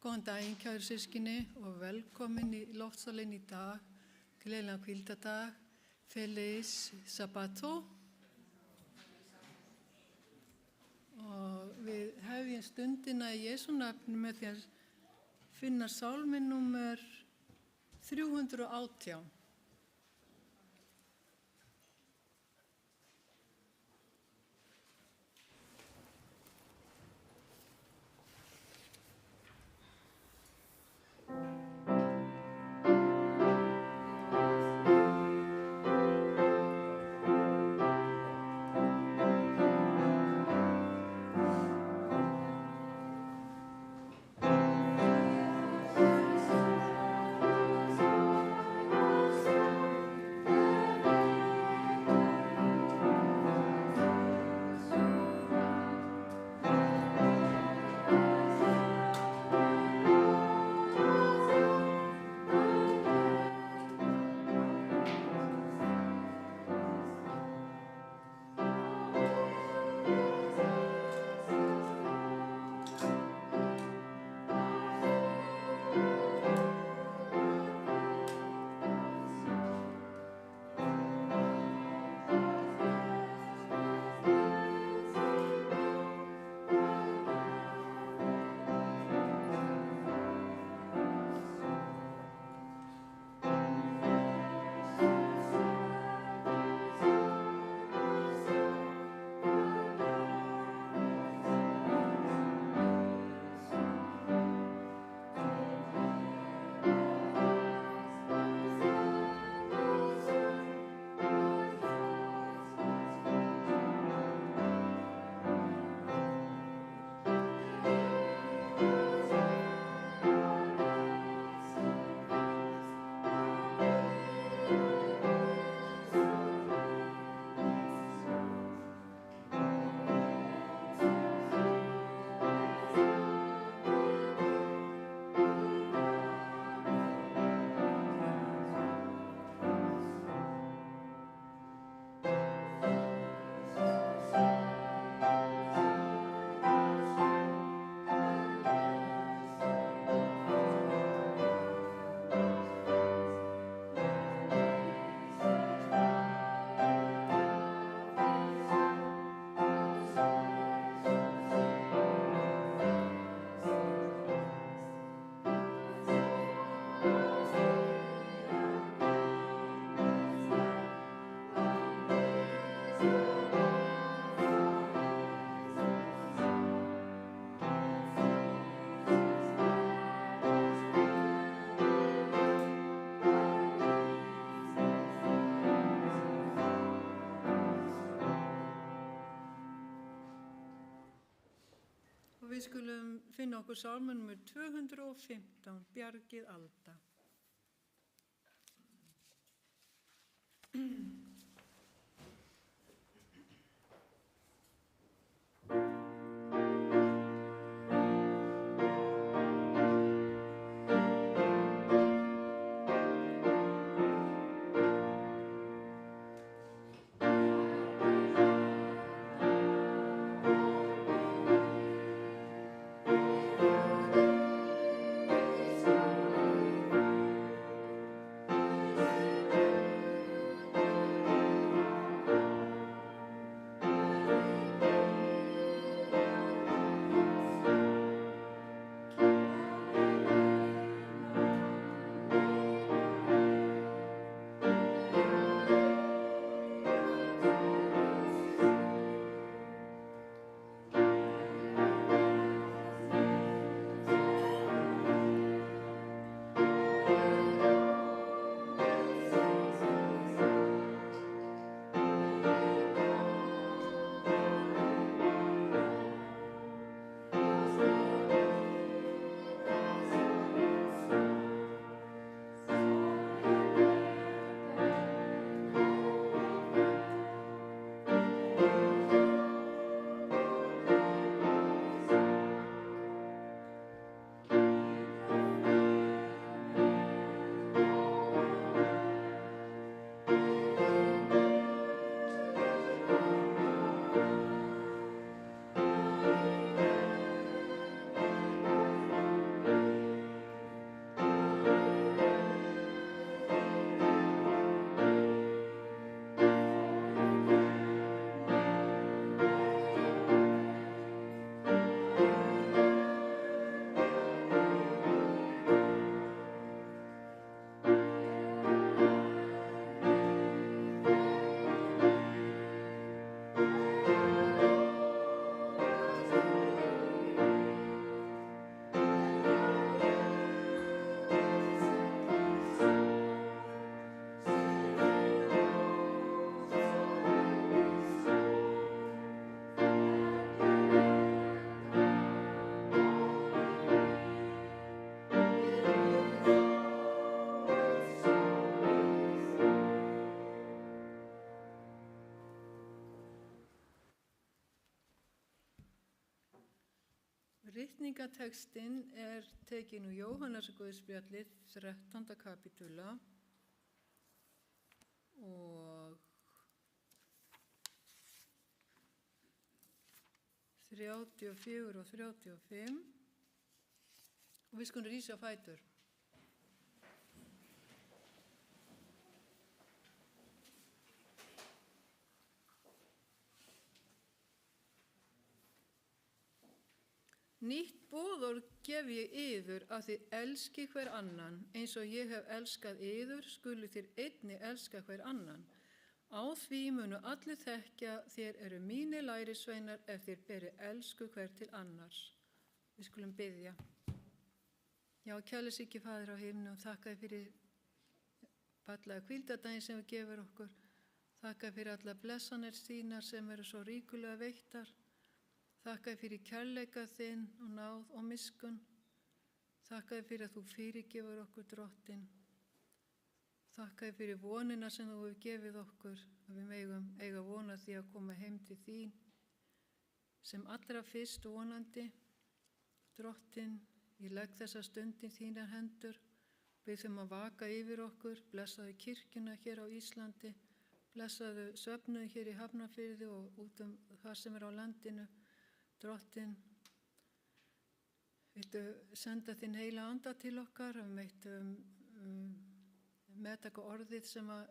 Góðan daginn, kæru systkini, og velkomin í loftsalinn í dag. Gleðilegan hvíldardag, Feliz Sabato. Og við hefjum stundina í Jesú nafni með því að finna sálminn númer 318. Og við skulum finna okkur sálminn númer 215, Bjargið alda. Ritningatextinn tekin úr Jóhannesarguðspjallið 13. kapítula og 34 og 35 og við skulum rísa á fætur. Nýtt boðorð gef ég yður að þið elski hver annan, eins og ég hef elskað yður, skulu þér einnig elska hver annan. Á því munu allir þekkja þér eru mínir lærisveinar ef þér beri elsku hver til annars. Við skulum biðja. Já, kærleysríki Faðir á himnum, þakka þér fyrir fallega hvíldardaginn sem þú gefur okkur. Þakka þér fyrir alla blessanir þínar sem eru svo ríkulega veittar. Þakka þér fyrir kærleika þinn og náð og miskunn. Þakka þér fyrir að þú fyrirgefur okkur, Drottinn. Þakka þér fyrir vonina sem þú hefur gefið okkur, að við megum eiga vona því að koma heim til þín. Sem allra fyrst vonandi, Drottinn, ég legg þessa stundin þínar hendur, bið þeim að vaka yfir okkur, blessaðu kirkjuna hér á Íslandi, blessaðu söfnuði hér í Hafnarfirði og út það sem á landinu. Drottinn, viltu senda þinn heila anda til okkar og meðtaka orðið sem að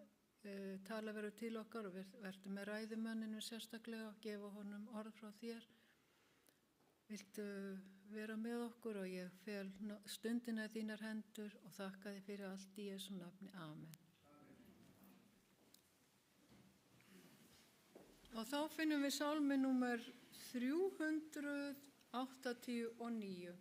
tala verður til okkar og verður með ræðumanninu sérstaklega og gefa honum orð frá þér. Viltu vera með okkur og ég fel stundina þínar hendur og þakka þér fyrir allt í Jesú nafni. Amen. Og þá finnum við sálmi númer 389.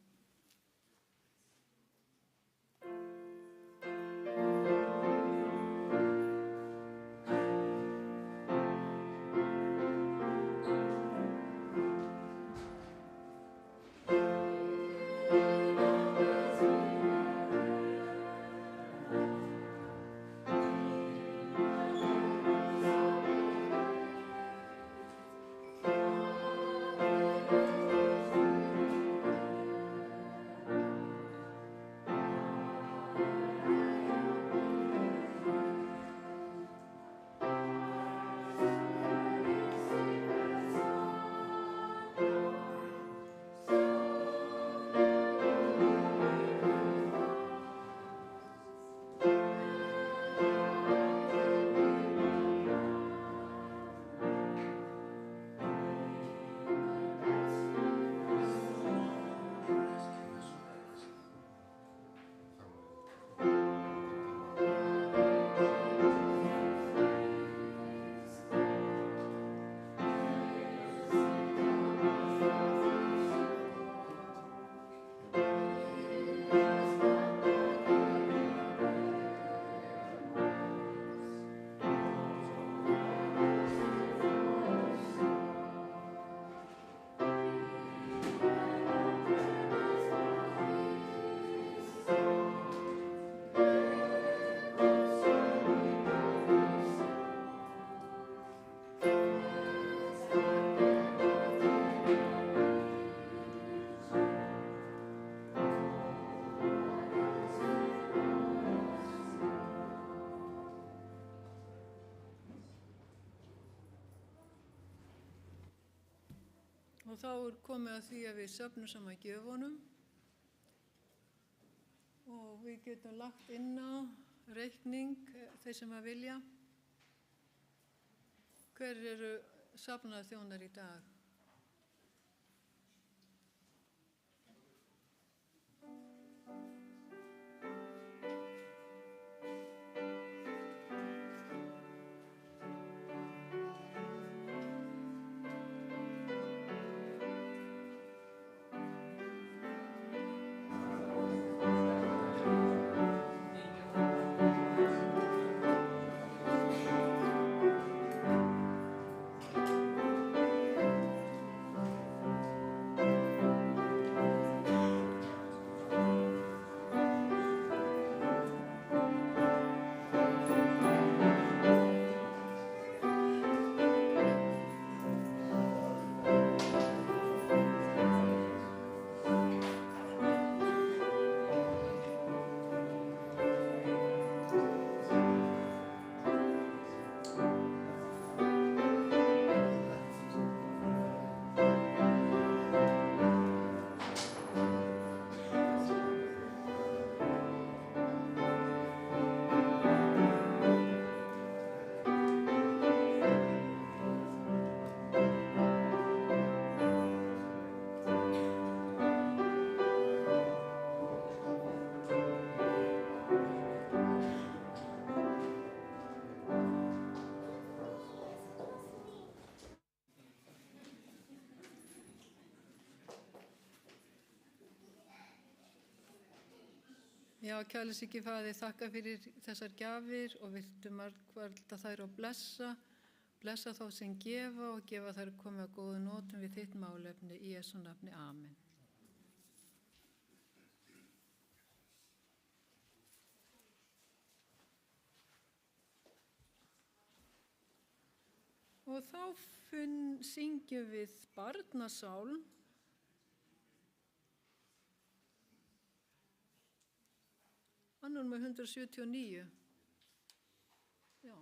Og þá komið að því að við söfnum saman gjöfunum og við getum lagt inn á reikning þeir sem að vilja. Hver eru safnaðarþjónar í dag? Já, kærleysríki Faðir, þakka fyrir þessar gjafir og viltu margfalda þær og blessa þá sem gefa og gefa þær að koma að góðu nótum við þitt málefni í Jesú nafni. Amen. Og þá syngjum við barnasálm. Númer 179. Já.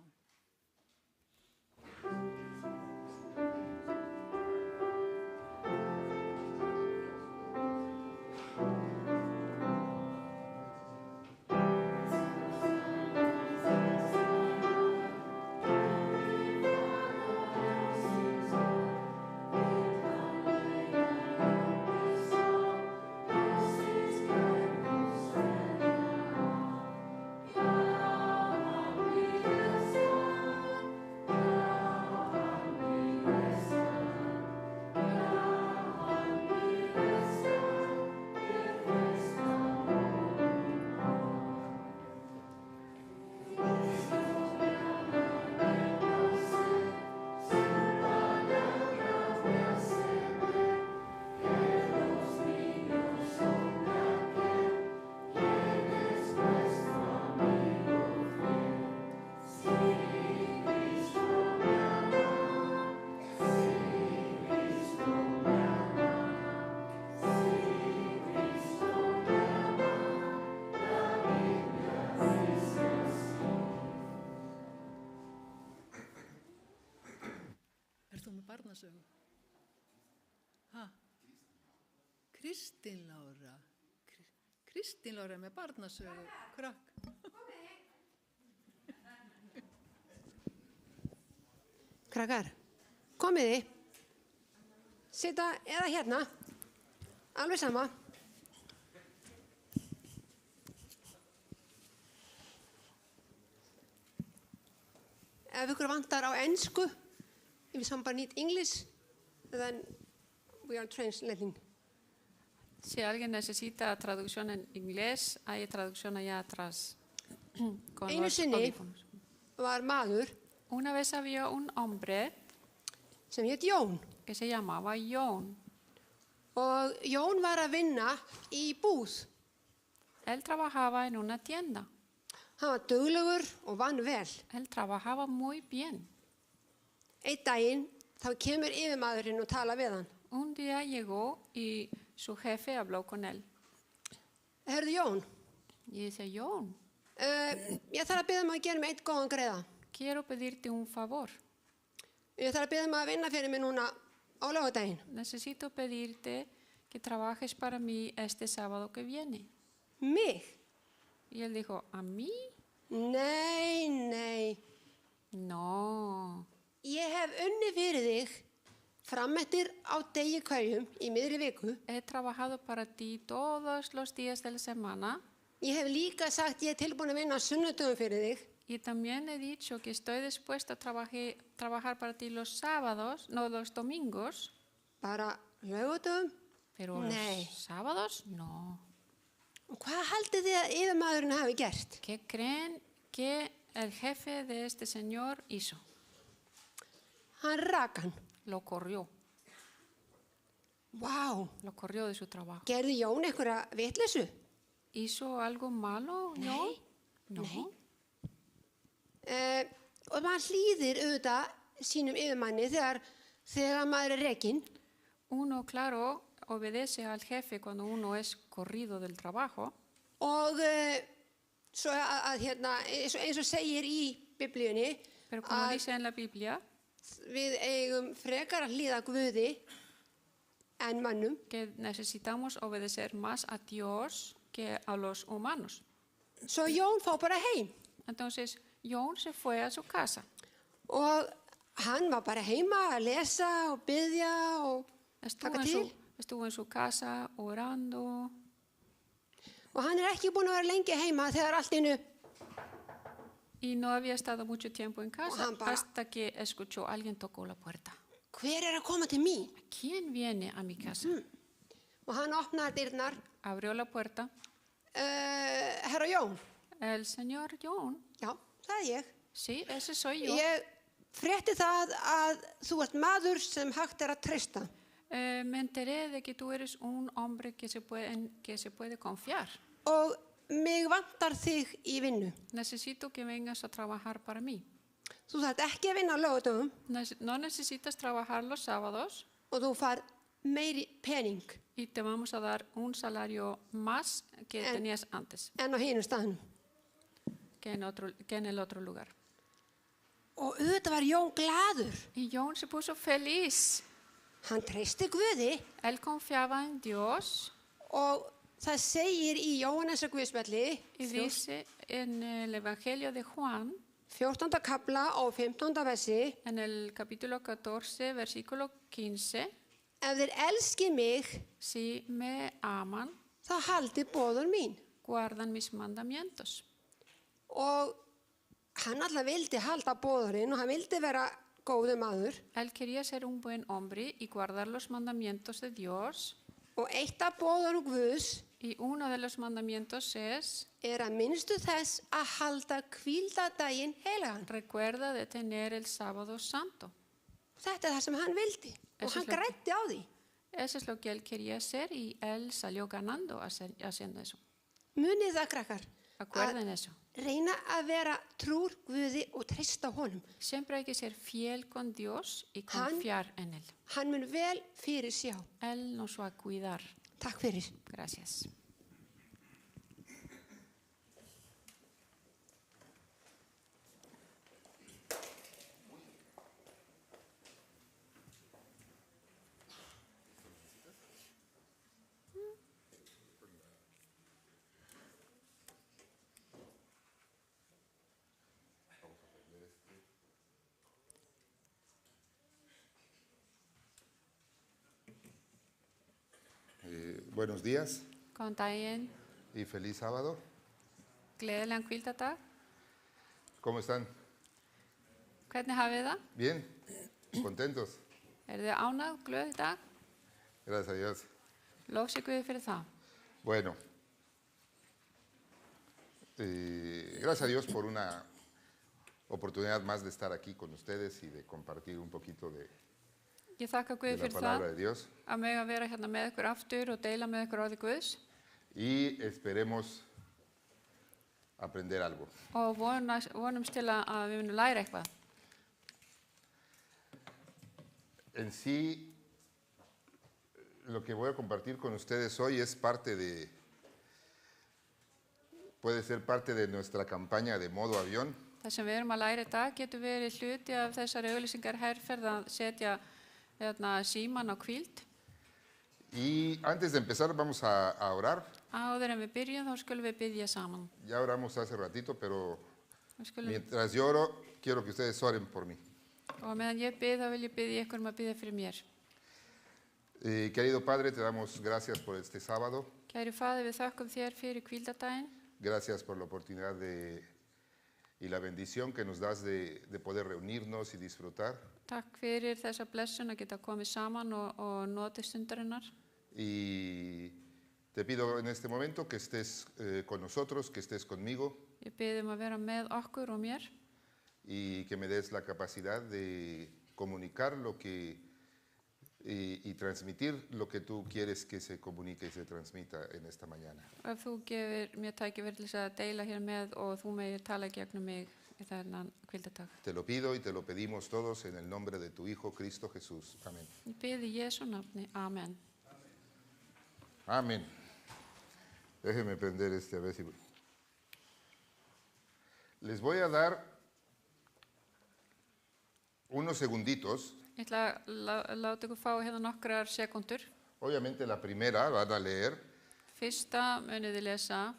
Barnasögu. Kristín Lára. Kristín Lára með barnasögu. Krakk. Krakkar, komiði. Sita eða hérna. Alveg sama. Ef ykkur vantar á ensku, if somebody needs English, then we are translating. Si alguien necesita traducción en inglés, hay traducción allá atrás. Con Einu los sinni audífonos. var maður Una vez había un hombre sem hét Jón que se llamaba Jón. og Jón var að vinna í búð. Él trabajaba en una tienda. Hann var duglegur og vann vel. Él trabajaba muy bien. Einn daginn þá kemur yfirmaðurinn og tala við hann. Un día llegó y su jefe habló con él. Herðu Jón, Y dice, Jón, ég þarf að biðja að gera mig einn góðan greiða. quiero pedirte un favor. Ég þarf að biðja að vinna fyrir mig núna á laugardaginn. Necesito pedirte que trabajes para mí este sábado que viene. Mig? Y él dijo, ¿a mí? Nei. No. Ég hef unnið fyrir þig frameftir á degi hverjum í miðri viku. He trabajado para ti todos los días de la semana. Ég hef líka sagt ég tilbúin að vinna á sunnudögum fyrir þig. Y también he dicho que estoy dispuesta a trabajar para ti los sábados, no los domingos. Bara laugardögum? Pero Nei. los sábados, no. Og hvað haldið þið að yfirmaðurinn hafi gert? ¿Qué creen que el jefe de este señor hizo? Hann rak hann. Lo corrió. Vá, Lo corrió de su trabajo. gerði Jón einhverja vitleysu? ¿Hizo algo malo? No. No. Og maður hlýðir auðvitað sínum yfirmanni þegar maður er rekinn. Uno, claro, obedece al jefe cuando uno es corrido del trabajo. Og svo eins og segir í Biblíunni Pero como að dice en la Biblia, við eigum frekar að hlýða Guði en mönnum. que necesitamos obedecer más a Dios que a los humanos. Svo Jón fór bara heim Entonces, Jón se fue a su casa. og hann var bara heima að lesa og biðja og taka til. Estuvo en su casa orando. Og hann ekki búinn að vera lengi heima þegar allt í einu Y no había estado mucho tiempo en casa Ojalá. hasta que escuchó alguien tocó la puerta. hver að koma til mín? ¿Quién viene a mi casa? Og hann opnaði dyrnar Abrió la puerta. Herra Jón, El señor Jón. já, það ég. Sí, ese soy yo. Ég frétti það að þú ert maður sem hægt að treysta. Me enteré de que tú eres un hombre que se puede confiar. Og mig vantar þig í vinnu. Necesito que vengas a trabajar para mí. Þú þarft ekki að vinna á laugardögum No necesitas trabajar los sábados og þú fær meiri pening y te vamos a dar un salario más que tenías antes, en á hinum staðnum. que en el otro lugar. Og auðvitað var Jón glaður. Y Jón se puso feliz. Hann treysti Guði Él confiaba en Dios og það segir í Jóhannesar Guðspjalli, y dice en el Evangelio de Juan, 14. kapla og 15. versi, en el capítulo 14, versículo 15, ef þeir elski mig, si me aman, þá haldi boður mín. guardan mis mandamientos. Og hann alltaf vildi halda boðurinn og hann vildi vera góður maður. Él quería ser un buen hombre y guardar los mandamientos de Dios. Og eitt af boðurum Guðs Y uno de los mandamientos es, að minnstu þess að halda hvíldardaginn heilagan. recuerda de tener el sábado santo. Þetta það sem hann vildi og Eso hann es lo que- grætti á því. Eso es lo que él quería hacer y él salió ganando haciendo eso. Munið það, krakkar, Acuerden eso. reyna að vera trúr Guði og treysta honum. Siempre hay que ser fiel con Dios y confiar en Él. Hann mun vel fyrir sjá. Él nos va a cuidar. Takk fyrir. Gracias. Buenos días Góðan daginn, y feliz sábado. gleðilegan hvíldardag. ¿Cómo están? Hvernig hafið þið það? ¿Bien? ¿Contentos? Eru þið ánægð, glöð í dag? Gracias a Dios. Lósi Guði fyrir það. Bueno, gracias a Dios por una oportunidad más de estar aquí con ustedes y de compartir un poquito de Ég þakka Guði la fyrir palabra það de Dios að mega vera hérna með ykkur aftur og deila með ykkur orði Guðs y esperemos aprender algo. og vonumst til að við munum læra eitthvað. En sí, lo que voy a compartir con ustedes hoy es puede ser parte de nuestra campaña de modo avión. Það sem við erum að læra í dag getur verið hluti af þessari auglýsingar herferð að setja síman á hvíld. Y antes de empezar vamos a orar. Áður en við byrjum þá skulum við biðja saman. Ya oramos hace ratito, pero Við skulum, mientras yo oro, quiero que ustedes oren por mí. og meðan ég bið þá vil ég biðja ykkur að biðja fyrir mér. Querido Padre, te damos gracias por este sábado. Kæri faðir, við þökkum þér fyrir hvíldardaginn. Gracias por la oportunidad y la bendición que nos das de poder reunirnos y disfrutar. Takk fyrir þessa blessun að geta komið saman og notið stundarinnar. Y te pido en este momento que estés con nosotros, que estés conmigo Ég bið að vera með okkur og mér y que me des la capacidad de comunicar y transmitir lo que tú quieres que se comunique y se transmita en esta mañana. ef þú gefur mér tækifæri til þess að deila hér með og þú megir tala gegnum mig í þennan hvíldardag. Te lo pido y te lo pedimos todos en el nombre de tu Hijo Cristo Jesús. Amén. Ég bið í Jesú nafni. Amen. Amén. Déjenme prender a ver si... Les voy a dar unos segunditos. Ég ætla að láta ykkur fá hérna nokkrar sekundur. Obviamente la primera van a leer. Fyrsta munið þið lesa.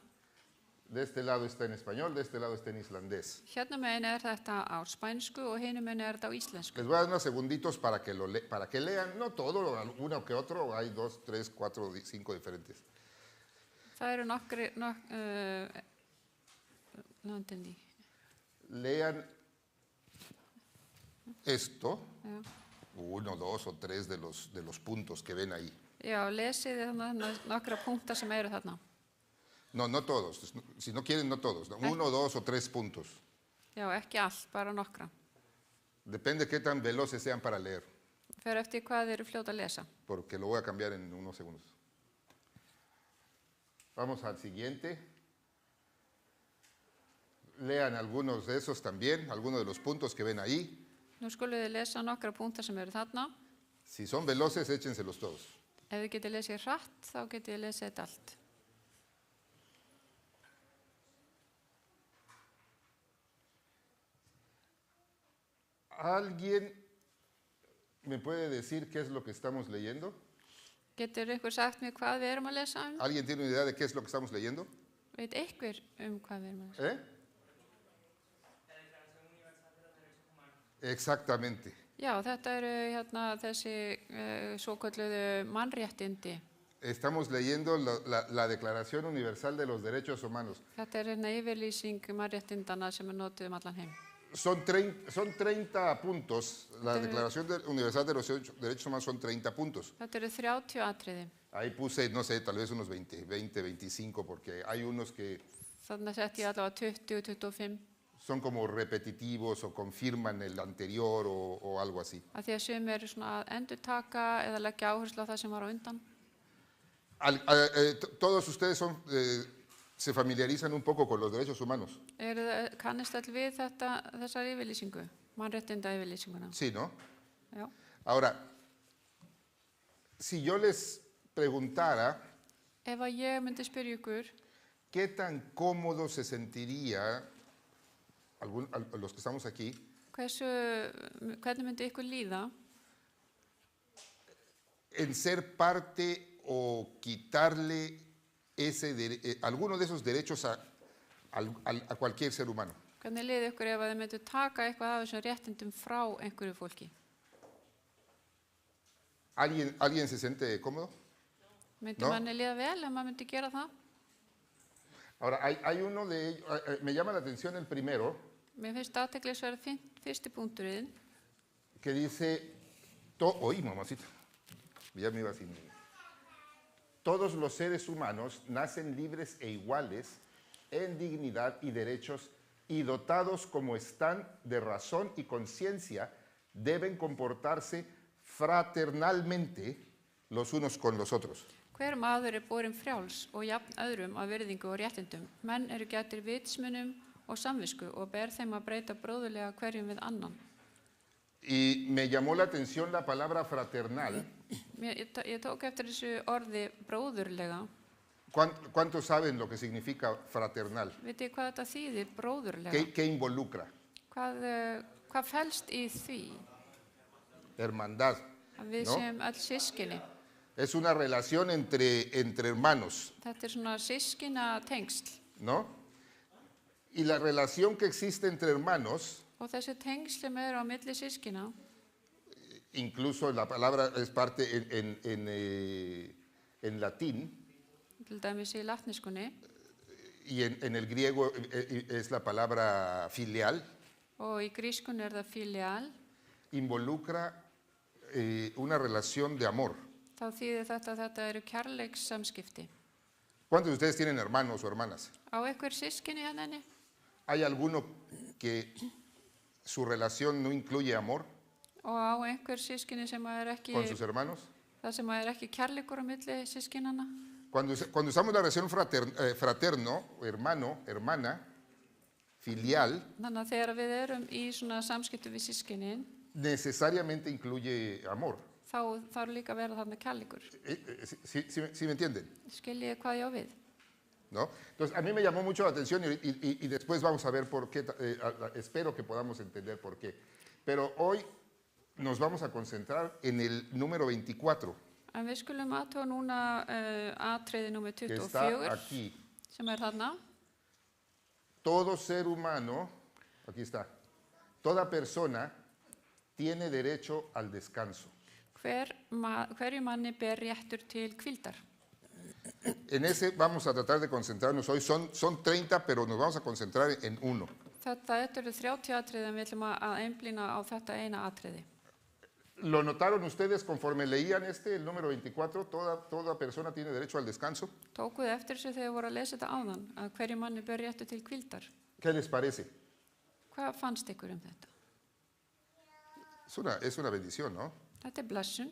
De este lado está en español, de este lado está en islandés. Hérna megin þetta á spænsku og hinu megin þetta á íslensku. Les voy a dar unos segunditos para que lean, no todo, uno que otro, hay 2, 3, 4, 5 diferentes. Það eru nokkri, no entendí. Lean esto, Já. 1, 2 o 3 de los puntos que ven ahí. Já, lesið þarna nokkra punktar sem eru þarna. No, no todos. Si no quieren, no todos. ¿no? 1, 2 o 3 puntos. Já, ekki allt, bara nokkra. Depende qué tan veloces sean para leer, Fer eftir hvað þeir eru fljóta að lesa. porque lo voy a cambiar en unos segundos. Vamos al siguiente. Lean algunos de esos también, algunos de los puntos que ven ahí. Nú skulum þið lesa nokkra punktar sem eru þarna. Si son veloces, échenselos todos. Ef þið getið lesið hratt, þá getið þið lesið þetta allt. ¿Alguien me puede decir qué es lo que estamos leyendo? Getur einhver sagt mér hvað við erum að lesa um? ¿Alguien tiene una idea de qué es lo que estamos leyendo? Veit einhver hvað við erum að lesa? Exactamente. Já, þetta eru þessi svokölluðu mannréttindi. Estamos leyendo la Declaración Universal de los Derechos Humanos. Þetta yfirlýsing mannréttindana sem notuð allan heim. Son 30 puntos. La Declaración Universal de los Derechos Humanos son 30 puntos. Þetta eru 30 atriði. Ahí puse, no sé, tal vez unos 20, 25, porque hay unos que Þannig sett ég allavega 20, 25. son como repetitivos o confirman el anterior o algo así. Að því að sumir eru svona að endurtaka eða leggja áherslu á það sem var á undan. Todos ustedes se familiarizan un poco con los derechos humanos. Kannist all við þessar yfirlýsingu, mannréttinda yfirlýsinguna? Sí, ¿no? Já. Ahora, si yo les preguntara Ef að ég myndi spyrja ykkur, qué tan cómodo se sentiría los que estamos aquí hvernig myndi ykkur líða en ser parte o quitarle alguno de esos derechos a cualquier ser humano. Hvernig liði ykkur ef að þið myndu taka eitthvað af þessum réttindum frá einhverju fólki? ¿Alguien se siente cómodo? Myndi No. manni líða vel ef maður myndi gera það? Ahora, hay uno de ellos, me llama la atención el primero, Mér finnst athyglisverð fyrsti punkturinn que dice, ¡Oy, mamacita! Ya me iba sin... Todos los seres humanos nacen libres e iguales en dignidad y derechos y dotados como están de razón y conciencia, deben comportarse fraternalmente los unos con los otros. Hver maður borinn frjáls og jafn öðrum af virðingu og réttindum. Menn eru gætir vitsmunum og samvisku og ber þeim að breyta bróðurlega hverjum við annan. Y me llamó la atención la palabra fraternal. Ég tók eftir þessu orði bróðurlega. ¿Cuántos saben lo que significa fraternal? Vitið hvað þetta þýðir bróðurlega? ¿Qué involucra? Hvað felst í því? Hermandad. Að við ¿No? séum öll systkini. Es una relación entre hermanos, Þetta svona systkina tengsl. ¿no? Y la relación que existe entre hermanos, Og þessi tengsl sem eru á milli systkina, incluso la palabra es parte en latín, til dæmis í latneskunni, y en el griego es la palabra filial, og í grískunni það filial, involucra una relación de amor. þá þýðir þetta eru kærleikssamskipti. ¿Cuántos de ustedes tienen hermanos o hermanas? Á einhver systkini henni? ¿Hay alguno que su relación no incluye amor Og á einhver systkini sem ekki, con sus hermanos? það sem ekki kærleikur á milli systkinanna? Cuando usamos la relación fraterno, hermano, hermana, filial, Þannig að þegar við erum í svona samskiptu við systkinin, necesariamente incluye amor. þá þarf líka að vera þarna kærleikur. ¿Sí me entienden? Skiljið hvað ég á við? ¿No? Entonces, a mí me llamó mucho la atención y después vamos a ver por qué, espero que podamos entender por qué. Pero hoy nos vamos a concentrar en el número 24, En við skulum athuga núna atriði númer que está 24, aquí. sem þarna. Todo ser humano, aquí está, toda persona tiene derecho al descanso. Hverju manni ber réttur til hvíldar. En ese vamos a tratar de concentrarnos hoy. Son 30, pero nos vamos a concentrar en uno. Þetta eru 30 atriði en við ætlum að einblína á þetta eina atriði. ¿Lo notaron ustedes conforme leían el número 24? Toda persona tiene derecho al descanso. Tókuð eftir þessu þegar voru að lesa þetta áðan, að hverju manni ber réttur til hvíldar. ¿Qué les parece? Hvað fannst ykkur þetta? Es una bendición, ¿no? Þetta blessun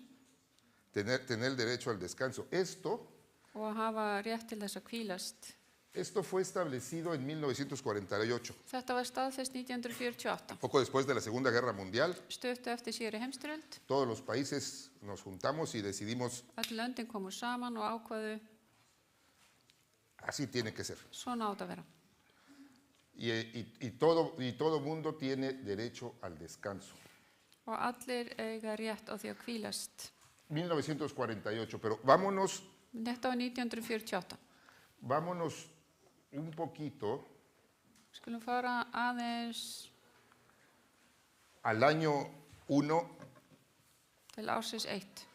Tener derecho al descanso. og að hafa rétt til þess að hvílast. Esto fue establecido en 1948, Þetta var staðfest 1948. poco después de la Segunda Guerra Mundial. Stuttu eftir síðari heimsstyrjöld. Todos los países nos juntamos y decidimos, Öll löndin komu saman og ákváðu así tiene que ser. svona átt að vera. Y todo mundo tiene derecho al descanso. Og allir eiga rétt á því að hvílast. 1948, pero vámonos Þetta var 1948. un poquito Skulum fara aðeins al año 1 til ársins 1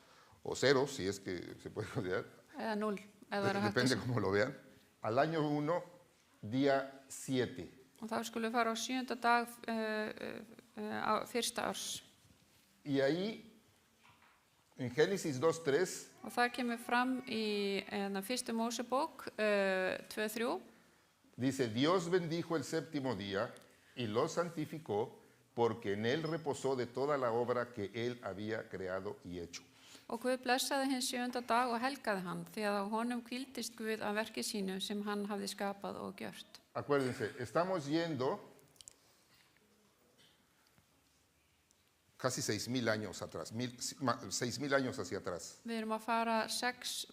o 0, si es que se puede considerar, eða 0, eða hægt depende að cómo lo vean, al año 1, día 7. og þá skulum fara á 7. dag á fyrsta árs. Y ahí, en Génesis 2:3, Og það kemur fram í fyrstu Mósebók 2:3. dice, Dios bendijo el séptimo día y lo santificó porque en él reposó de toda la obra que él había creado y hecho. Og Guð blessaði hinn 7. dag og helgaði hann, því að á honum hvíldist Guð af verki sínu sem hann hafði skapað og gjört. Acuérdense, estamos yendo casi 6.000 años atrás, 6.000 años hacia atrás. Við erum að fara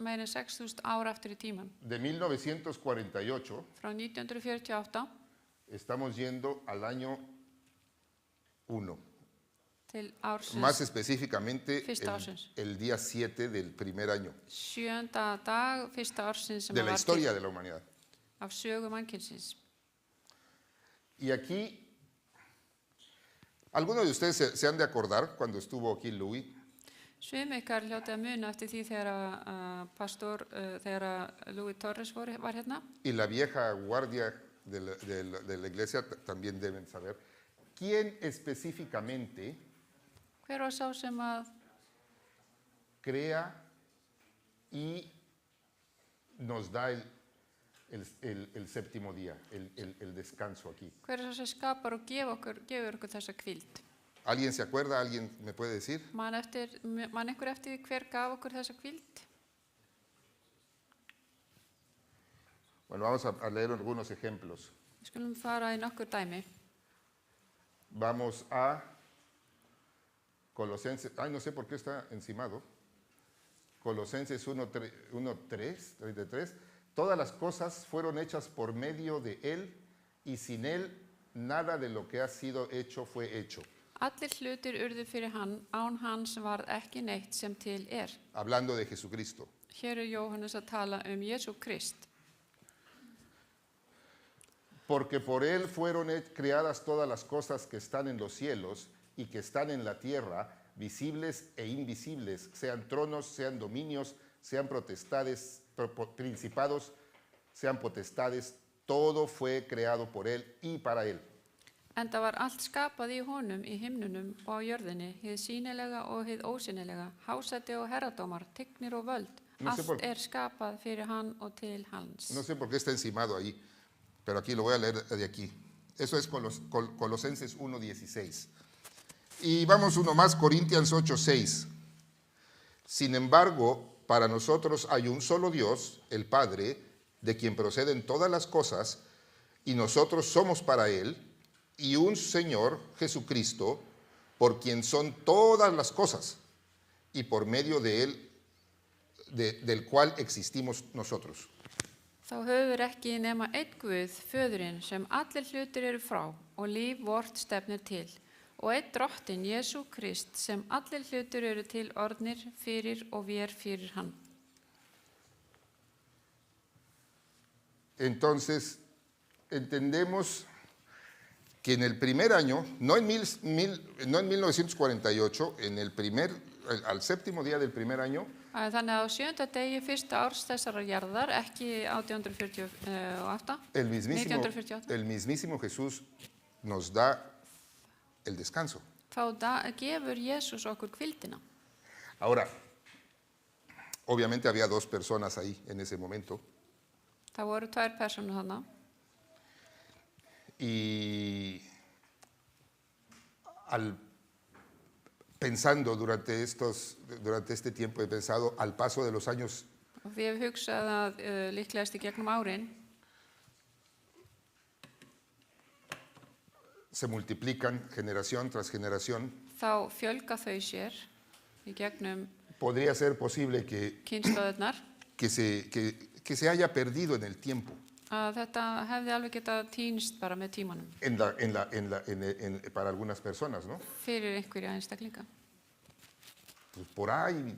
meira en 6.000 ára aftur í tíman. De 1948 Frá 1948 estamos yendo al año 1. til ársins Más específicamente Fyrsta ársins. el día 7 del primer año 7. dag fyrsta ársins sem de að la var historia til de la humanidad. af sögu mannkynsins. Y aquí, algunos de ustedes se han de acordar cuando estuvo aquí Louis, Sumir ykkar hljótið að muna eftir því þegar Louis Torres var hérna. y la vieja guardia de la iglesia también deben saber, quién específicamente Hver var sá sem að crea y nos da el séptimo día, el descanso aquí. hver er sá sem skapar og gefur okkur þessa hvíld? ¿Alguien se acuerda? ¿Alguien me puede decir? Man einhver eftir því hver gaf okkur þessa hvíld? Bueno, vamos a leer algunos ejemplos. Við skulum fara í nokkur dæmi. Vamos a Colosenses, no sé por qué está encimado. Colosenses 1:33. Todas las cosas fueron hechas por medio de Él y sin Él nada de lo que ha sido hecho fue hecho. Allir hlutir urðu fyrir hann, án hans varð ekki neitt sem til er. Hablando de Jesucristo. Hér er Jóhannes að tala Jesú Krist. Porque por Él fueron creadas todas las cosas que están en los cielos y que están en la tierra, visibles e invisibles, sean tronos, sean dominios, sean potestades, principados, sean potestades, todo fue creado por Él y para Él. Enda var allt skapað í honum í himnunum og á jörðinni, hið sýnilega og hið ósýnilega, hásæti og herradómar, tignir og völd. Allt er skapað fyrir hann og til hans. No sé por qué está encimado ahí, pero aquí lo voy a leer de aquí. Eso es Colosenses 1:16. Y vamos uno más, Corintios 8:6. Sin embargo, para nosotros hay un solo Dios, el Padre, de quien proceden todas las cosas, y nosotros somos para Él, y un Señor, Jesucristo, por quien son todas las cosas, y por medio de Él, del cual existimos nosotros. Þá höfum ekki nema einn Guð, föðurinn, sem allir hlutir eru frá og líf vort stefnir til, og einn drottinn, Jesú Krist, sem allir hlutir eru til orðnir fyrir og vér fyrir hann. Entonces, entendemos que en el primer año, no en 1948, al séptimo día del primer año, Þannig að á 7. degi fyrsta árs þessarar jarðar, ekki 1848, el mismísimo Jesús nos da el descanso. þá gefur Jesús okkur hvíldina. Ahora, obviamente había dos personas ahí en ese momento. Það voru 2 personur þarna. Y pensando durante este tiempo, he pensado al paso de los años, Og því hef hugsað að líklegast í gegnum árin se multiplican generación tras generación. þá fjölga þau sér í gegnum Podría ser posible kynslóðirnar que se haya perdido en el tiempo, að þetta hefði alveg getað týnst bara með tímanum para algunas personas, ¿no? fyrir einhverja einstaklinga. Pues por ahí,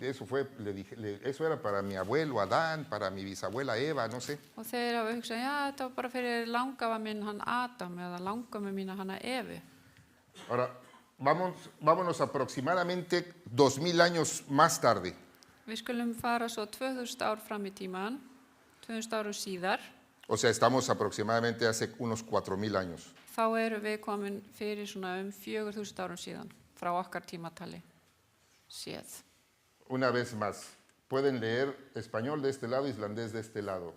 eso era para mi abuelo Adán, para mi bisabuela Eva, no sé. Og þeir hafa hugsað, já, þetta var bara fyrir langafa minn hann Adam eða langafa mína hana Evu. Ahora, vámonos aproximadamente 2000 años más tarde. Við skulum fara svo 2000 ár fram í tíman, 2000 árum síðar, O sea, estamos aproximadamente hace unos 4000 años. þá erum við komin fyrir svona 4000 árum síðan, frá okkar tímatali séð. Una vez más, pueden leer español de este lado, islandés de este lado.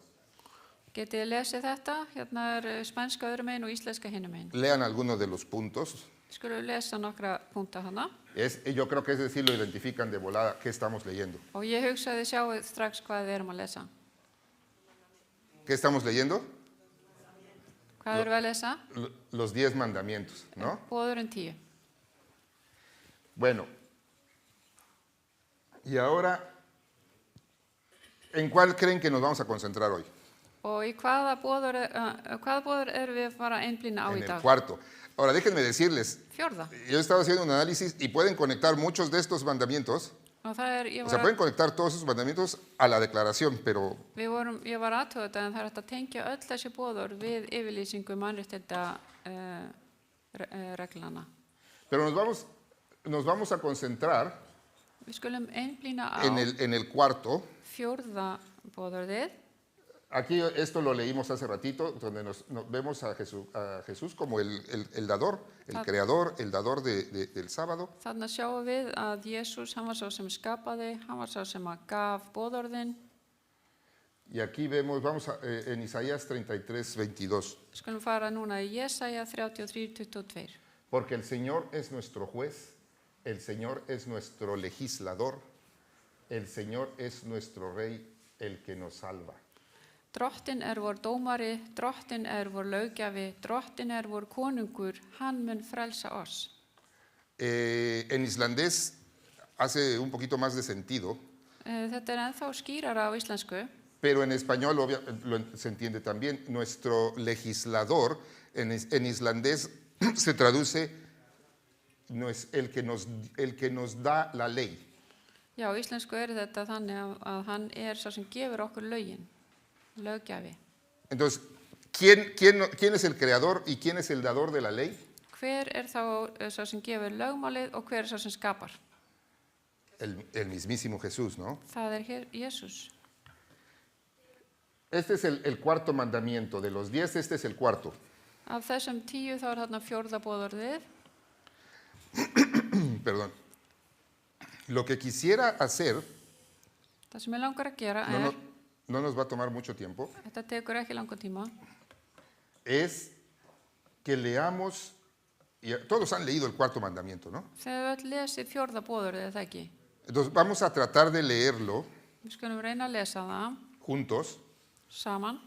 Getið þið lesið þetta? Hérna spænska öðrum megin og íslenska hinum megin. Lean algunos de los puntos. Skulum lesa nokkra punkta hana. Yo creo que es decir, lo identifican de volada, ¿qué estamos leyendo? Og ég hugsaði sjáu strax hvað við erum að lesa. ¿Qué estamos leyendo? Hvað erum við að lesa? Los 10 mandamientos, ¿no? Boðurinn 10. Bueno, y ahora, ¿en cuál creen que nos vamos a concentrar hoy? Og í hvaða boður erum við að fara að einblína á En í el dag? cuarto. Ahora, déjenme decirles, 4. yo he estado haciendo un análisis y pueden conectar muchos de estos mandamientos, Og það ég o sea, pueden conectar todos esos mandamientos a la declaración, pero ég var aðtöða þetta en það hægt að tengja öll þessi boður við yfirlýsingu mannréttinda reglana. Pero nos vamos a concentrar Við skulum einblína á en el cuarto. 4. boðurðið. Aquí esto lo leímos hace ratito, donde nos vemos a Jesús como el dador, el creador, el dador del sábado. Þarna sjáum við að Jesús, hann var sá sem skapaði, hann var sá sem að gaf boðorðin. Y aquí vemos, en Isaías 33, 22. Skulum fara núna í Jesaja 33, 22. Porque el Señor es nuestro juez, el Señor es nuestro legislador, el Señor es nuestro rey, el que nos salva. Drottin vor dómari, drottin vor löggjafi, drottin vor konungur, hann mun frelsa oss. En islandés hace un poquito más de sentido, Þetta ennþá skýrara á íslensku, pero en español se entiende también. Nuestro legislador en islandés se traduce el que nos da la ley. Já, á íslensku þetta þannig að hann sá sem gefur okkur lögin, löggjafi. Entonces, ¿quién es el creador y quién es el dador de la ley? Hver þá sá sem gefur lögmálið og hver sá sem skapar? El mismísimo Jesús, ¿no? Það Jesús. Este es el cuarto mandamiento. De los 10, este es el cuarto. Af þessum 10 þá þarna 4. boðorðið. Perdón. Lo que quisiera hacer, Það sem langar að gera no nos va a tomar mucho tiempo, þetta tekur ekki langan tíma, es que leamos, y todos han leído el cuarto mandamiento, ¿no? þegar við öll lesið 4. boðorðið, það ekki? Entonces vamos a tratar de leerlo Við skulum reyna að lesa það juntos saman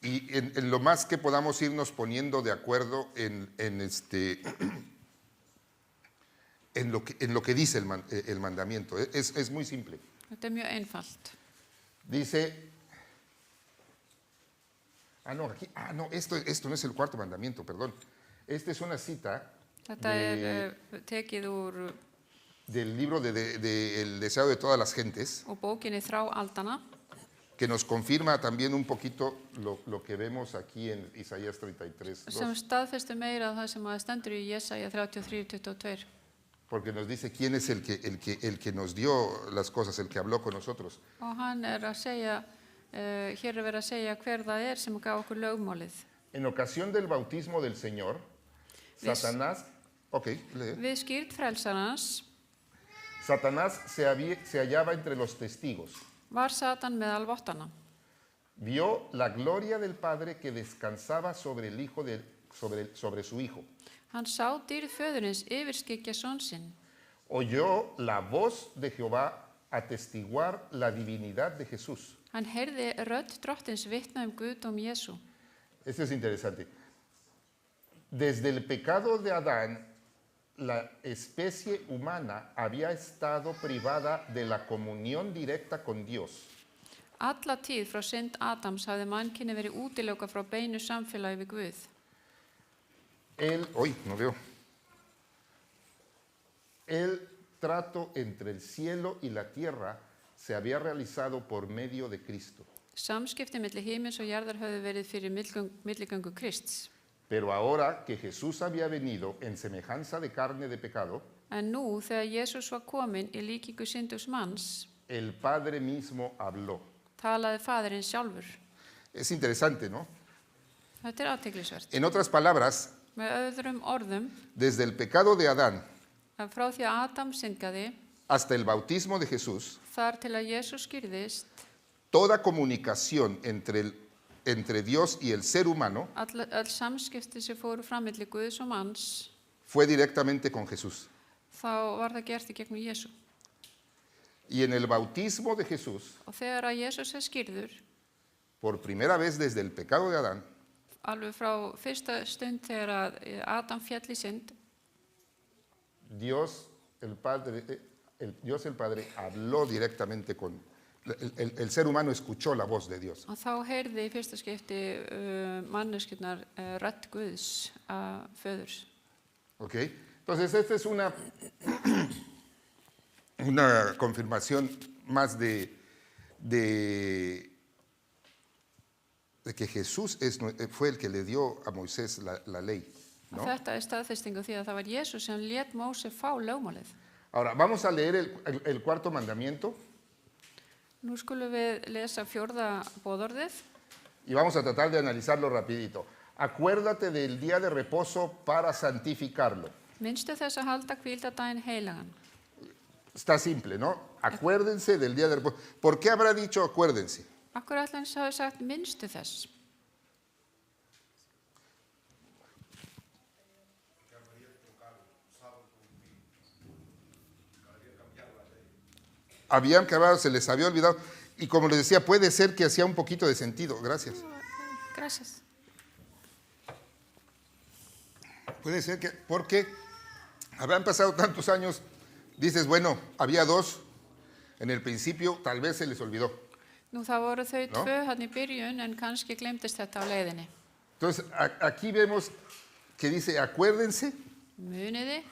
y en lo más que podamos irnos poniendo de acuerdo en lo que dice el mandamiento. Es muy simple. Þetta mjög einfalt. Dice, esto no es el cuarto mandamiento, perdón. Esta es una cita Þetta tekið úr del libro de El deseo de todas las gentes, og bókinni Þrá aldana, que nos confirma también un poquito lo que vemos aquí en Isaías 33, 2. sem staðfestir meira það sem að stendur í Jesaja 33, 22. Porque nos dice quién es el que nos dio las cosas, el que habló con nosotros. Og hann að segja, hér verið að segja hver það sem gaf okkur lögmálið. En ocasión del bautismo del Señor, Satanás, Ok, lee. Við skýrt frelsarans Satanás se hallaba entre los testigos. var Satan meðal vottana. Vio la gloria del Padre que descansaba sobre el hijo sobre su hijo. Hann sá dýrð föðurins yfirskyggja son sinn. Oyó la voz de Jehová atestiguar la divinidad de Jesús. Hann heyrði rödd drottins vitna guðdóm Jesú. Esto es interesante. Desde el pecado de Adán, la especie humana había estado privada de la comunión directa con Dios. Alla tíð frá synd Adams hafði mannkynið verið útiloka frá beinu samfélagi við Guð. El trato entre el cielo y la tierra se había realizado por medio de Cristo. Samskipti milli himins og jarðar höfðu verið fyrir milligöngu Krists. Pero ahora que Jesús había venido en semejanza de carne de pecado, En nú, þegar Jesús var kominn í líkingu syndugs manns, el Padre mismo habló. talaði faðirinn sjálfur. Es interesante, ¿no? Þetta athyglisvert. En otras palabras, Með öðrum orðum, desde el pecado de Adán að frá því að Adam syndgaði, hasta el bautismo de Jesús, þar til að Jesús skýrðist, toda comunicación entre Dios y el ser humano öll samskipti sem fóru fram milli Guðs og manns, fue directamente con Jesús. þá var það gert í gegnum Jesú. Y en el bautismo de Jesús, Og þegar að Jesús skýrður, por primera vez desde el pecado de Adán, alveg frá fyrsta stund þegar að Adam féll í synd, Dios el Padre habló directamente con el ser humano, escuchó la voz de Dios. og þá heyrði í fyrsta skipti manneskjurnar rödd Guðs föðurs. ¿Ok? Entonces, esta es una confirmación más de que Jesús fue el que le dio a Moisés la ley, Og ¿no? þetta staðfestingu því að það var Jesús sem lét Móse fá lögmálið. Ahora, vamos a leer el cuarto mandamiento Nú skulum við lesa 4. boðorðið y vamos a tratar de analizarlo rapidito. Acuérdate del día de reposo para santificarlo. Minnstu þess að halda hvíldardaginn heilagan. Está simple, ¿no? Acuérdense del día de reposo. ¿Por qué habrá dicho acuérdense? Akkur ætla hans hafi sagt minnstu þess. Habían acabado, se les había olvidado. Y como les decía, puede ser que hacía un poquito de sentido. Gracias. Gracias. Puede ser que, porque habrán pasado tantos años, dices, bueno, había dos en el principio, tal vez se les olvidó. Nú það voru þau No? tvö hann í byrjun en kannski glemdist þetta á leiðinni. Entonces, aquí vemos que dice, acuérdense. Muniði,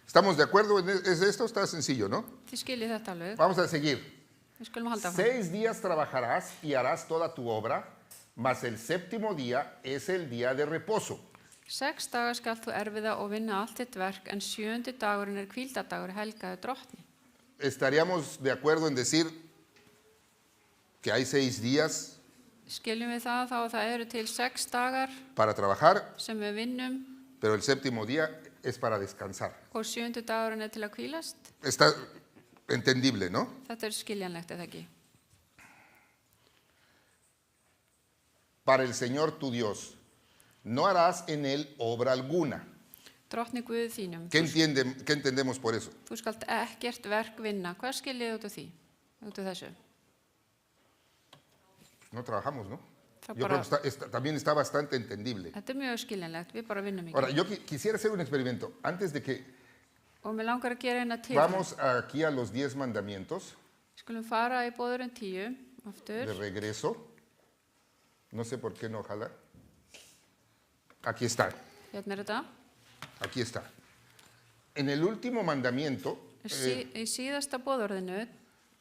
¿Estamos de acuerdo en esto? Está sencillo, ¿no? þið skiljið þetta alveg. Vamos a seguir. Við skulum halda áfram. 6 días trabajarás y harás toda tu obra, mas el séptimo día es el día de reposo. 6 dagar skalt þú erfiða og vinna allt þitt verk, en 7. dagurinn hvíldardagur helgaður drottni. ¿Estaríamos de acuerdo en decir que hay 6 días Skiljum við það þá að það eru til 6 dagar para trabajar, sem við vinnum pero el séptimo día es para descansar? og 7. dagurinn til að hvílast? Está entendible, ¿no? Þetta skiljanlegt eða ekki. Para el Señor tu Dios, no harás en él obra alguna. Drottni Guði þínum, ¿Qué entendemos por eso? þú skalt ekkert verk vinna. Hvað skiljið út af því? Út af þessu? No trabajamos, ¿no? Það Yo bara- creo que también está bastante entendible. Þetta mjög skiljanlegt, við bara vinnum Ahora, ekki. yo quisiera hacer un experimento. Antes de que Og mér langar að gera eina til. vamos aquí a los 10 mandamientos, Skulum fara í boðurinn 10 aftur. de regreso. No sé por qué no jala. Aquí está, Hérna þetta. aquí está. En el último mandamiento, Í síðasta boðorðinu,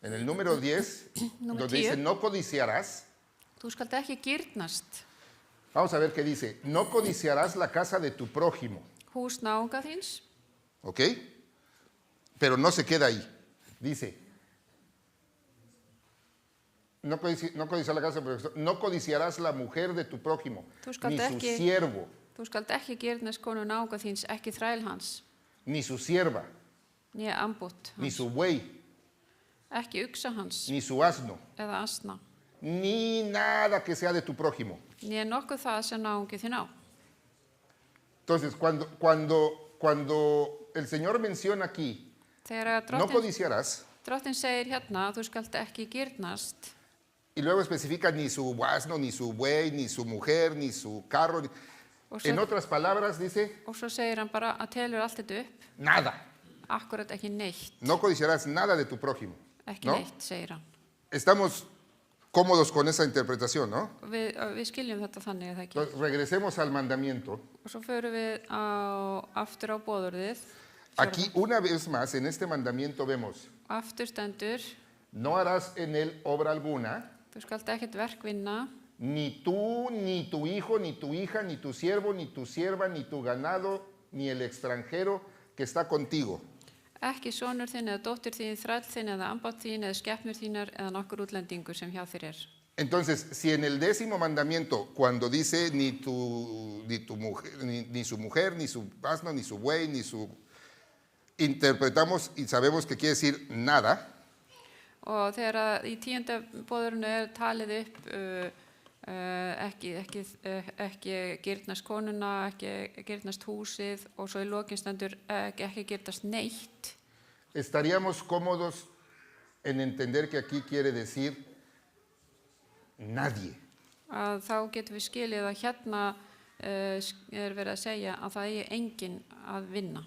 en el número 10, Número donde 10. dice no codiciarás, þú skalt ekki gírnast vamos a ver qué dice. No codiciarás la casa de tu prójimo, hús náunga þíns, ¿ok? Pero no se queda ahí. Dice, no codiciar la casa, pero no codiciarás la mujer de tu prójimo, Tú skalt ni su ekki- siervo, Þú skalt ekki girnast konu náunga þíns, ekki þræl hans, ni su sierva, né ambútt ni hans, su buey, ekki uksa hans ni su asno, eða asna, ni nada que sea de tu prójimo. né nokkuð það sem náungi þín á. Entonces, cuando el Señor menciona aquí, Þegar no codiciarás, drottin segir hérna, þú skalt ekki girnast, y luego especifica ni su asno, ni su buey, ni su mujer, ni su carro. og En svo, otras palabras, dice, og svo segir hann bara að telur allt þetta upp, nada. akkurat ekki neitt, No codiciarás nada de tu prójimo. ekki ¿No? neitt, segir hann. Estamos cómodos con esa interpretación, ¿no? Við skiljum þetta þannig að það ekki. Entonces, regresemos al mandamiento. Og svo förum við aftur á boðorðið. Aquí, una vez más, en este mandamiento vemos, Aftur stendur, no harás en él obra alguna, þú skalt ekkert verk vinna, ni tú, ni tu hijo, ni tu hija, ni tu siervo, ni tu sierva, ni tu ganado, ni el extranjero que está contigo. ekki sonur þinn eða dóttir þín, þræll þinn eða ambátt þín eða skepnur þínar eða nokkur útlendingur sem hjá þér er. Entonces, si en el 10º mandamiento, cuando dice ni tu mujer, ni su mujer, ni su asno, ni su buey, ni su... interpretamos y sabemos que quiere decir nada, Og þegar að í 10. boðorðinu er talið upp ekki girnast konuna, ekki girnast húsið og svo í lokin stendur ekki girnast neitt, estaríamos cómodos en entender que aquí quiere decir nadie. að þá getum við skilið að hérna er verið að segja að það eigi enginn að vinna.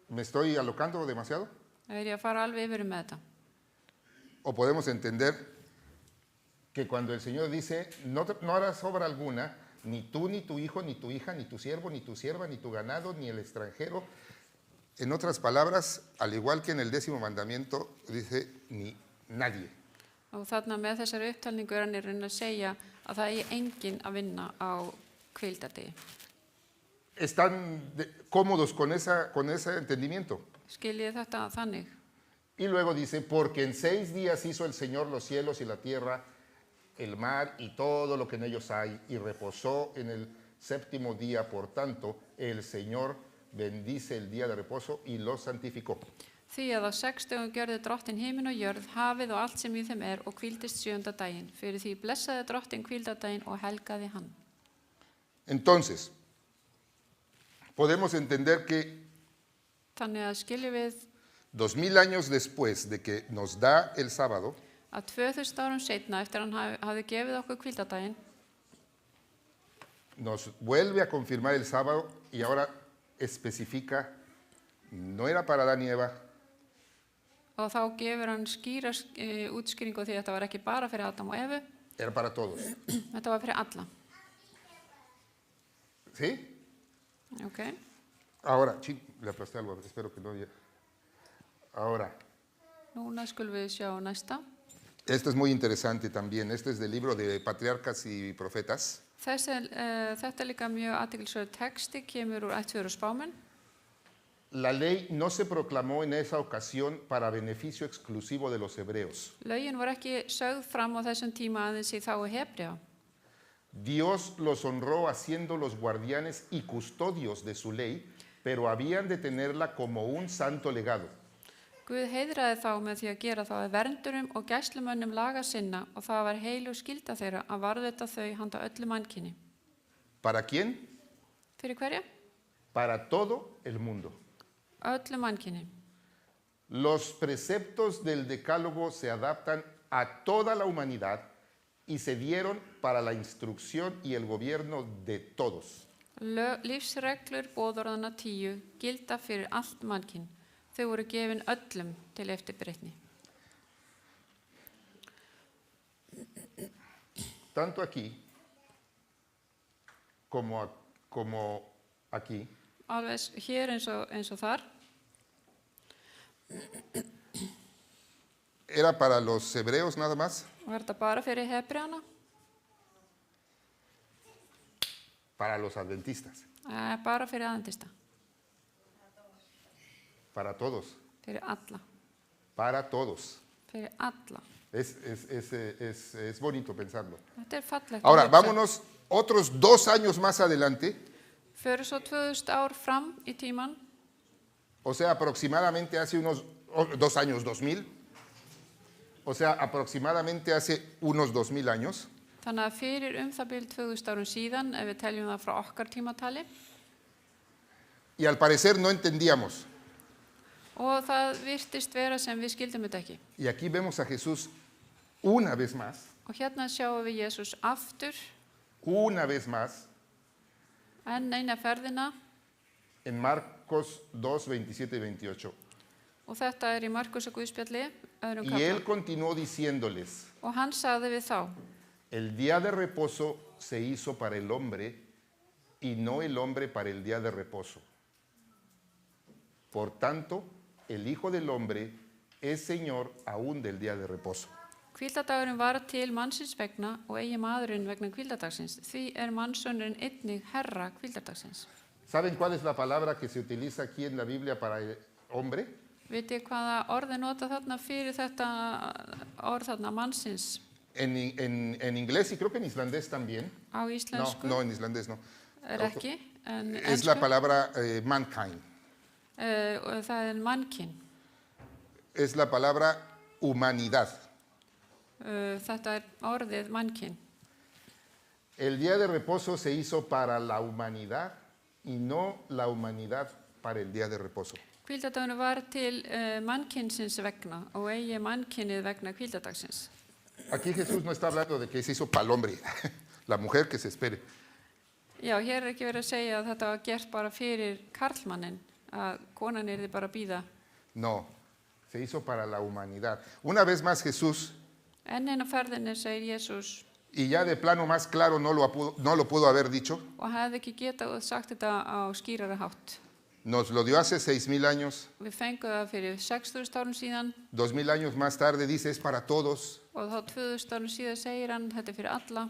¿Me estoy alocando demasiado? Er ég að fara alveg yfir með þetta? O podemos entender que cuando el Señor dice, no harás obra alguna, ni tú, ni tu hijo, ni tu hija, ni tu siervo, ni tu sierva, ni tu ganado, ni el extranjero. En otras palabras, al igual que en el 10º mandamiento, dice, ni nadie. Og þarna með þessari upptalningu er hann í raun að segja að það eigi enginn að vinna á hvíldardegi. ¿Están cómodos con ese entendimiento? Skiljið þetta þannig? Y luego dice, porque en 6 días hizo el Señor los cielos y la tierra, el mar y todo lo que en ellos hay, y reposó en el 7º día. Por tanto, el Señor bendice el día de reposo y lo santificó. Því að á 6 dögum gjörði drottin himinn og jörð, hafið og allt sem í þeim er og hvíldist 7. daginn. Fyrir því blessaði drottin hvíldardaginn og helgaði hann. Entonces, podemos entender que Þannig að skiljum við 2000 años después de que nos da el sábado, að 2000 árum seinna eftir hann hafði gefið okkur hvíldardaginn, nos vuelve a confirmar el sábado y ahora especifica, no era para Adán y Eva, og þá gefur hann skýra útskýringu því að þetta var ekki bara fyrir Adam og Evu, era para todos. þetta var fyrir alla. ¿Sí? Ok, Ahora, le aplasté algo, espero que no. Ahora, núna skulum við sjá næsta. esto es muy interesante también. Este es del libro de Patriarcas y Profetas. Þetta er líka mjög athyglisverður texti, kemur úr Ættfeður og spámenn. La ley no se proclamó en esa ocasión para beneficio exclusivo de los hebreos. Lögin voru ekki sögð fram á þessum tíma aðeins í þágu Hebrea. Dios los honró haciendo los guardianes y custodios de su ley, pero habían de tenerla como un santo legado. Guð heiðraði þá með því að gera þá að verndurum og gæslumönnum laga sinna og það var heilug skylda þeirra að varðveita þau handa öllu mannkyni. ¿Para quién? Fyrir hverja? Para todo el mundo. Öllu mannkyni. Los preceptos del Decálogo se adaptan a toda la humanidad y se dieron para la instrucción y el gobierno de todos. Lífsreglur boðorðanna 10 gilda fyrir allt mannkyn. Þau voru gefin öllum til eftirbreytni. Tanto aquí como aquí Alveg hér eins og þar. era para los hebreos nada más, Var þetta bara fyrir Hebreana? para los adventistas, Bara fyrir aðventista. para todos, Fyrir alla. para todos. Fyrir alla. Es bonito pensarlo. Þetta er fallegt. Ahora, að hugsa. vámonos Otros 2 años más adelante, Förum svo 2000 ár fram í tíman, o sea, aproximadamente hace unos 2 años, 2000, o sea, aproximadamente hace unos 2000 años, þannig að fyrir það bil 2000 árum síðan, ef við teljum það frá okkar tímatali, y al parecer no entendíamos. og það virtist vera sem við skildum þetta ekki. Y aquí vemos a Jesús una vez más, Og hérna sjáum við Jesús aftur, una vez más, enn eina ferðina, en Marcos 2, 27 y 28. og þetta í Markúsar Guðspjalli, öðrum Y kafla. él continuó diciéndoles, Og hann sagði við þá, el día de reposo se hizo para el hombre y no el hombre para el día de reposo. Por tanto, el Hijo del Hombre es Señor aún del día de reposo. hvíldardagurinn var til mannsins vegna og eigi maðurinn vegna hvíldardagsins. Því mannssonurinn einnig herra hvíldardagsins. ¿Saben cuál es la palabra que se utiliza aquí en la Biblia para el hombre? Vitið hvaða orð nota þarna fyrir þetta orð þarna mannsins En inglés y creo que en islandés también. á No, íslensku? no, en islandés no. Ekki, en Es la ensku. palabra mankind. Og það mannkyn. Es la palabra humanidad. Þetta orðið mannkyn. El día de reposo se hizo para la humanidad y no la humanidad para el día de reposo. Hvíldardagurinn var til mannkynsins vegna og eigi mannkynið vegna hvíldardagsins. Aquí Jesús no está hablando de que se hizo para el hombre, la mujer que se espere. Já, hér ekki verið að segja að þetta var gert bara fyrir karlmannin, að konan yrði bara að bíða. No, se hizo para la humanidad. Una vez más Jesús, Enn eina ferðinni segir Jesús, y ya de plano más claro no lo pudo haber dicho, og hefði ekki getað sagt þetta á skýrari hátt. nos lo dio hace 6000 años, Við fengum það fyrir 6000 árum síðan 2000 años más tarde dice es para todos, og þá 2000 árum síðan segir hann þetta er fyrir alla.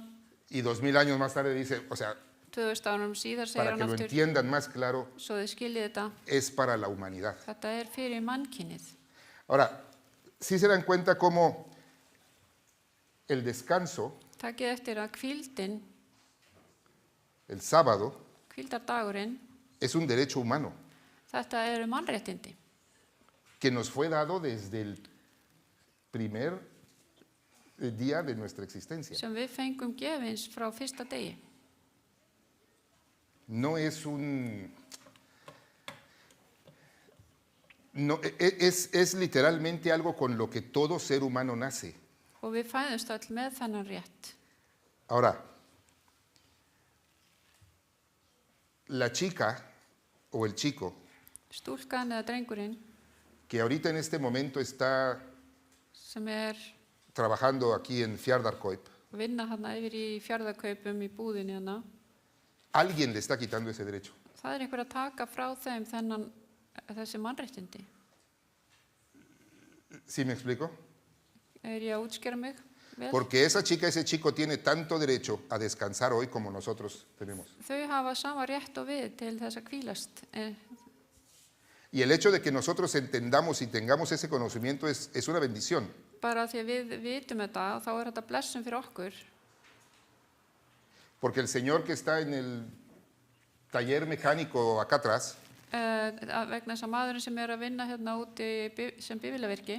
y 2000 años más tarde dice, o sea, 2000 árum síðar segir para hann que lo aftur, entiendan más claro, svo þið skiljið þetta, es para la humanidad. þetta er fyrir mannkynið. Ahora, si se dan cuenta cómo el descanso, Takið eftir að hvíldin, el sábado, hvíldardagurinn, es un derecho humano þetta eru mannréttindi que nos fue dado desde el primer día de nuestra existencia. sem við fengum gefins frá fyrsta degi. No es un... No, es literalmente algo con lo que todo ser humano nace. Og við fæðumst öll með þennan rétt. Ahora, la chica o el chico Stúlkan eða drengurinn que ahorita en este momento está sem trabajando aquí en Fjarðarkaup, vinna þarna yfir í fjarðarkaupum í búðinni þarna, alguien le está quitando ese derecho. það er einhver að taka frá þeim þessi mannréttindi. ¿Sí me explico? Er ég að útskýra mig vel? Porque esa chica, ese chico tiene tanto derecho a descansar hoy como nosotros tenemos. Þau hafa sama rétt og við til þess að hvílast. Y el hecho de que nosotros entendamos y tengamos ese conocimiento es una bendición. Bara því að við vitum þetta og þá er þetta blessun fyrir okkur. Porque el señor que está en el taller mecánico acá atrás, Vegna þess að maðurinn sem er að vinna hérna úti sem bifvélavirki,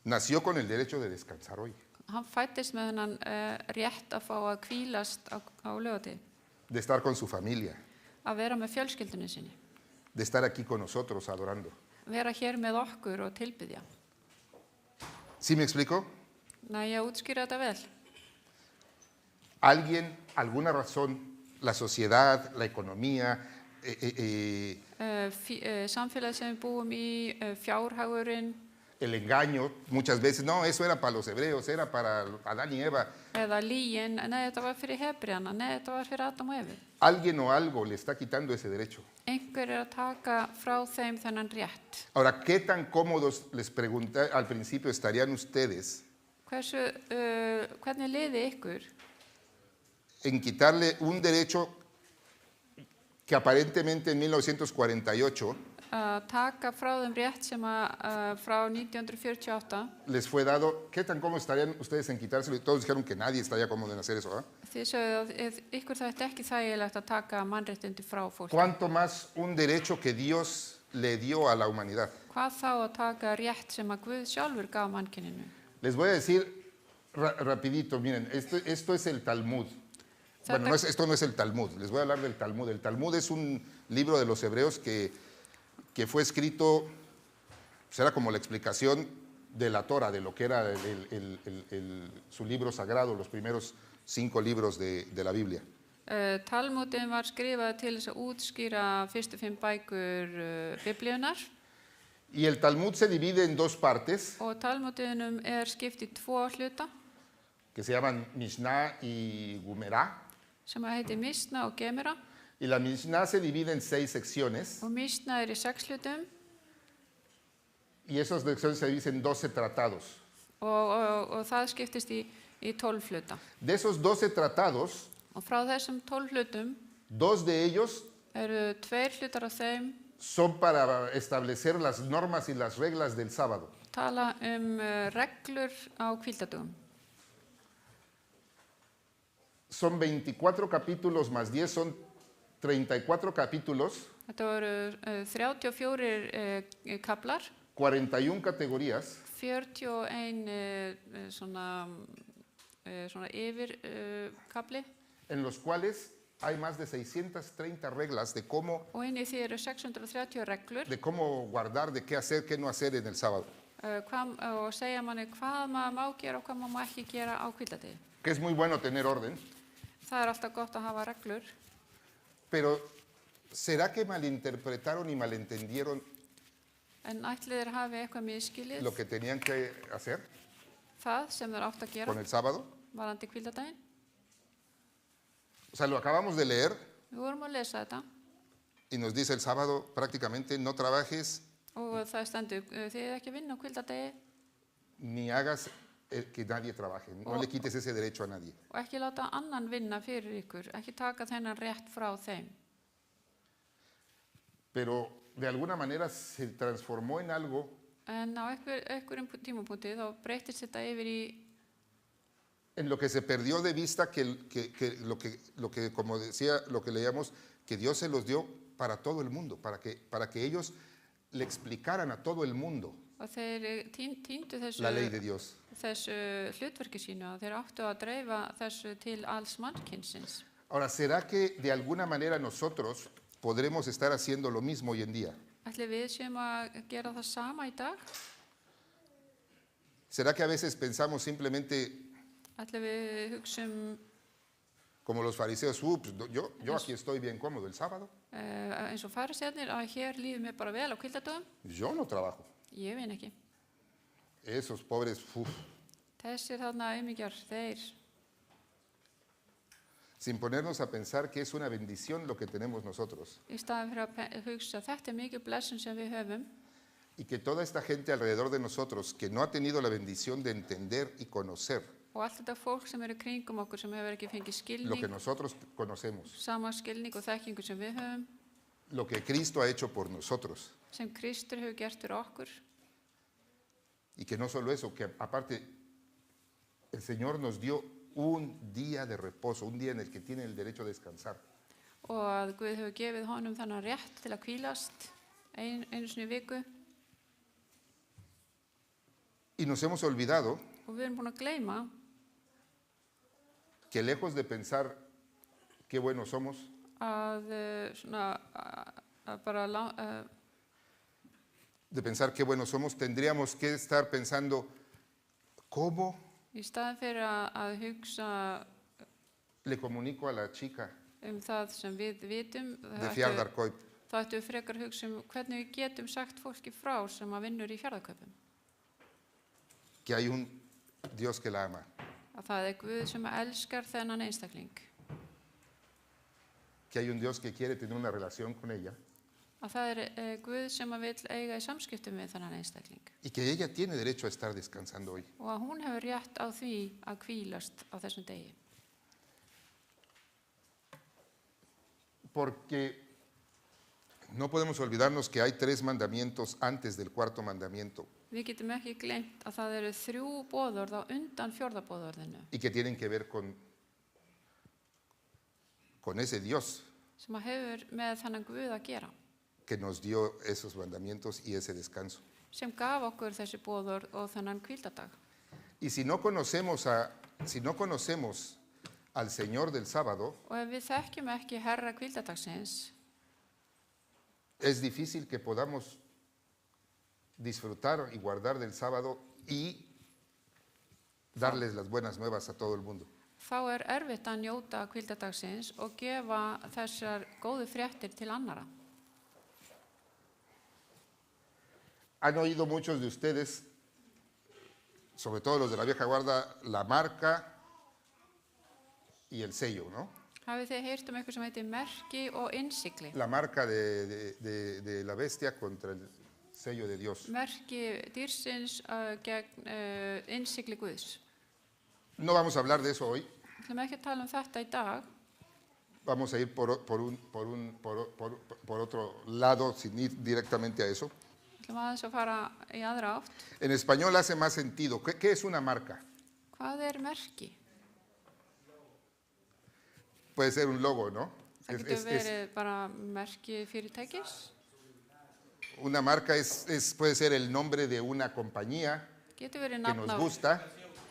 nació con el derecho de descansar hoy, hann fættist með þennan rétt að fá að hvílast á laugardegi, de estar con su familia, að vera með fjölskyldunni sinni, de estar aquí con nosotros adorando. vera hér með okkur og tilbiðja. ¿Sí me explico? Næ, ég útskýra þetta vel. Alguien, alguna razón, la sociedad, la economía, Samfélagi sem við búum í, fjárhagurinn, el engaño, muchas veces, no, eso era para los hebreos, era para Adán y Eva. eða lygin, nei, þetta var fyrir Hebreana, nei, þetta var fyrir Adam og Evu. Alguien o algo le está quitando ese derecho. Einhver er að taka frá þeim þennan rétt. Ahora, ¿qué tan cómodos, les pregunté al principio, estarían ustedes Hvernig liði ykkur en quitarle un derecho que aparentemente en 1948 að taka frá þeim rétt sem frá 1948. les fue dado. ¿Cómo estarían ustedes en quitárselo? Y todos dijeron que nadie estaría cómodo en hacer eso, ¿ah? Þið sögðu að ykkur þætti ekki þægilegt að taka mannréttindi frá fólki. ¿Cuánto más un derecho que Dios le dio a la humanidad? Hvað þá að taka rétt sem að Guð sjálfur gaf mannkyninu? Les voy a decir rapidito, miren, esto es el Talmud. Bueno, esto no es el Talmud, les voy a hablar del Talmud. El Talmud es un libro de los hebreos que fue escrito, será como la explicación de la Torah, de lo que era su libro sagrado, los primeros 5 libros de la Biblia. Talmudin var skrifað til þess að útskýra fyrstu 5 bækur Biblíunnar. Y el Talmud se divide en 2 partes, Og Talmudinum skipt í 2 hluta, que se llaman Mishnah y Gumerá. sem heitir Misna og Gemera. Y la Mishnah se divide en 6 secciones, Og Misna í 6 hlutum. y esas secciones se dividen en 12 tratados. Og það skiptist í 12 hluta. De esos 12 tratados, Og frá þessum 12 hlutum 2 de ellos 2 hlutar af þeim son para establecer las normas y las reglas del sábado. tala reglur á hvíldardögum. Son 24 capítulos más 10, son 34 capítulos, Þetta voru 34 kaplar, 41 categorías, 41 svona yfir kapli, en los cuales hay más de 630 reglas de cómo og inn í því eru 630 reglur guardar, de qué hacer, qué no hacer en el sábado. og segja manni hvað maður má gera og hvað maður má ekki gera á hvíldardegi. Que es muy bueno tener orden, Það alltaf gott að hafa reglur, pero ¿será que malinterpretaron y malentendieron en ætli þeir hafi eitthvað miskilið lo que tenían que hacer það sem þeir átt að gera con el sábado? varðandi hvíldardaginn? O sea, lo acabamos de leer Við vorum að lesa þetta y nos dice el sábado prácticamente no trabajes og það stendur, þið er ekki að vinna á hvíldardegi ni hagas que nadie trabaje, no le quites ese derecho a nadie. og ekki láta annan vinna fyrir ykkur, ekki taka þennan rétt frá þeim. Pero de alguna manera se transformó en algo En á einhverjum tímapunkti þá breytist þetta yfir í en lo que se perdió de vista que lo que como decía, lo que leíamos, que Dios se los dio para todo el mundo, para que ellos le explicaran a todo el mundo og þeir týndu la ley de Dios. þessu hlutverki sínu og þeir áttu að dreifa þessu til alls mannkynsins. Ahora, ¿será que de alguna manera nosotros podremos estar haciendo lo mismo hoy en día? Ætli við séum að gera það sama í dag? ¿Será que a veces pensamos simplemente Ætli við hugsum como los fariseos, pues, yo aquí estoy bien cómodo el sábado, eins og fariseinir að hér líður mér bara vel á hvíldardögum? yo no trabajo. Ég vinn ekki. Esos pobres, Þessir þarna aumingjar, þeir sin ponernos a pensar que es una bendición lo que tenemos nosotros í staðan fyrir að hugsa þetta er mikið blessun sem við höfum y que toda esta gente alrededor de nosotros que no ha tenido la bendición de entender y conocer og allt þetta fólk sem eru kringum okkur sem hefur ekki fengið lo que skilning, nosotros conocemos, sama skilning og þekkingu sem við höfum, lo que Cristo ha hecho por nosotros, sem Kristur hefur gert fyrir okkur. y que no solo eso, que aparte el Señor nos dio un día de reposo, un día en el que tiene el derecho a descansar. Og að Guð hefur gefið honum þannig rétt til að hvílast einu sinni í viku Y nos hemos olvidado og við erum búin að gleyma que lejos de pensar qué buenos somos, að bara de pensar qué buenos somos, tendríamos que estar pensando cómo í staðan fyrir að hugsa le comunico a la chica það sem við vitum, de Fjarðarkaup þá ættum við frekar að hugsa hvernig við getum sagt fólki frá sem að vinnur í Fjarðarkaupum. que hay un Dios que la ama, Að það er Guð sem elskar þennan einstakling. que hay un Dios que quiere tener una relación con ella Að það er Guð sem að vill eiga í samskiptum við þennan einstakling. y que ella tiene derecho a estar descansando hoy. Og að hún hefur rétt á því að hvílast á þessum degi. Porque No podemos olvidarnos que hay 3 mandamientos antes del 4º mandamiento Við getum ekki gleymt að það eru 3 boðorð á undan 4. boðorðinu y que tienen que ver con ese Dios sem að hefur með þennan Guð að gera, que nos dio esos mandamientos y ese descanso. sem gaf okkur þessi boðorð og þennan hvíldadag. Y si no conocemos al Señor del sábado, Og ef við þekkjum ekki herra hvíldadagsins, es difícil que podamos disfrutar y guardar del sábado y darles las buenas nuevas a todo el mundo. þá erfitt að njóta hvíldadagsins og gefa þessar góðu fréttir til annara. Han oído muchos de ustedes, sobre todo los de la vieja guarda, la marca y el sello, ¿no? Hafið þið heyrt eitthvað sem heitir merki og innsigli? La marca de la bestia contra el sello de Dios. Merki dýrsins gegn innsigli Guðs. No vamos a hablar de eso hoy. Við ætlum ekki að tala þetta í dag. Vamos a ir por otro lado, sin ir directamente a eso. Við ætlum aðeins að fara í aðra átt. En español hace más sentido. ¿Qué es una marca? Hvað merki? Puede ser un logo, ¿no? Það getur verið bara merki fyrirtækis. Una marca puede ser el nombre de una compañía Getur verið que nafn nos á, gusta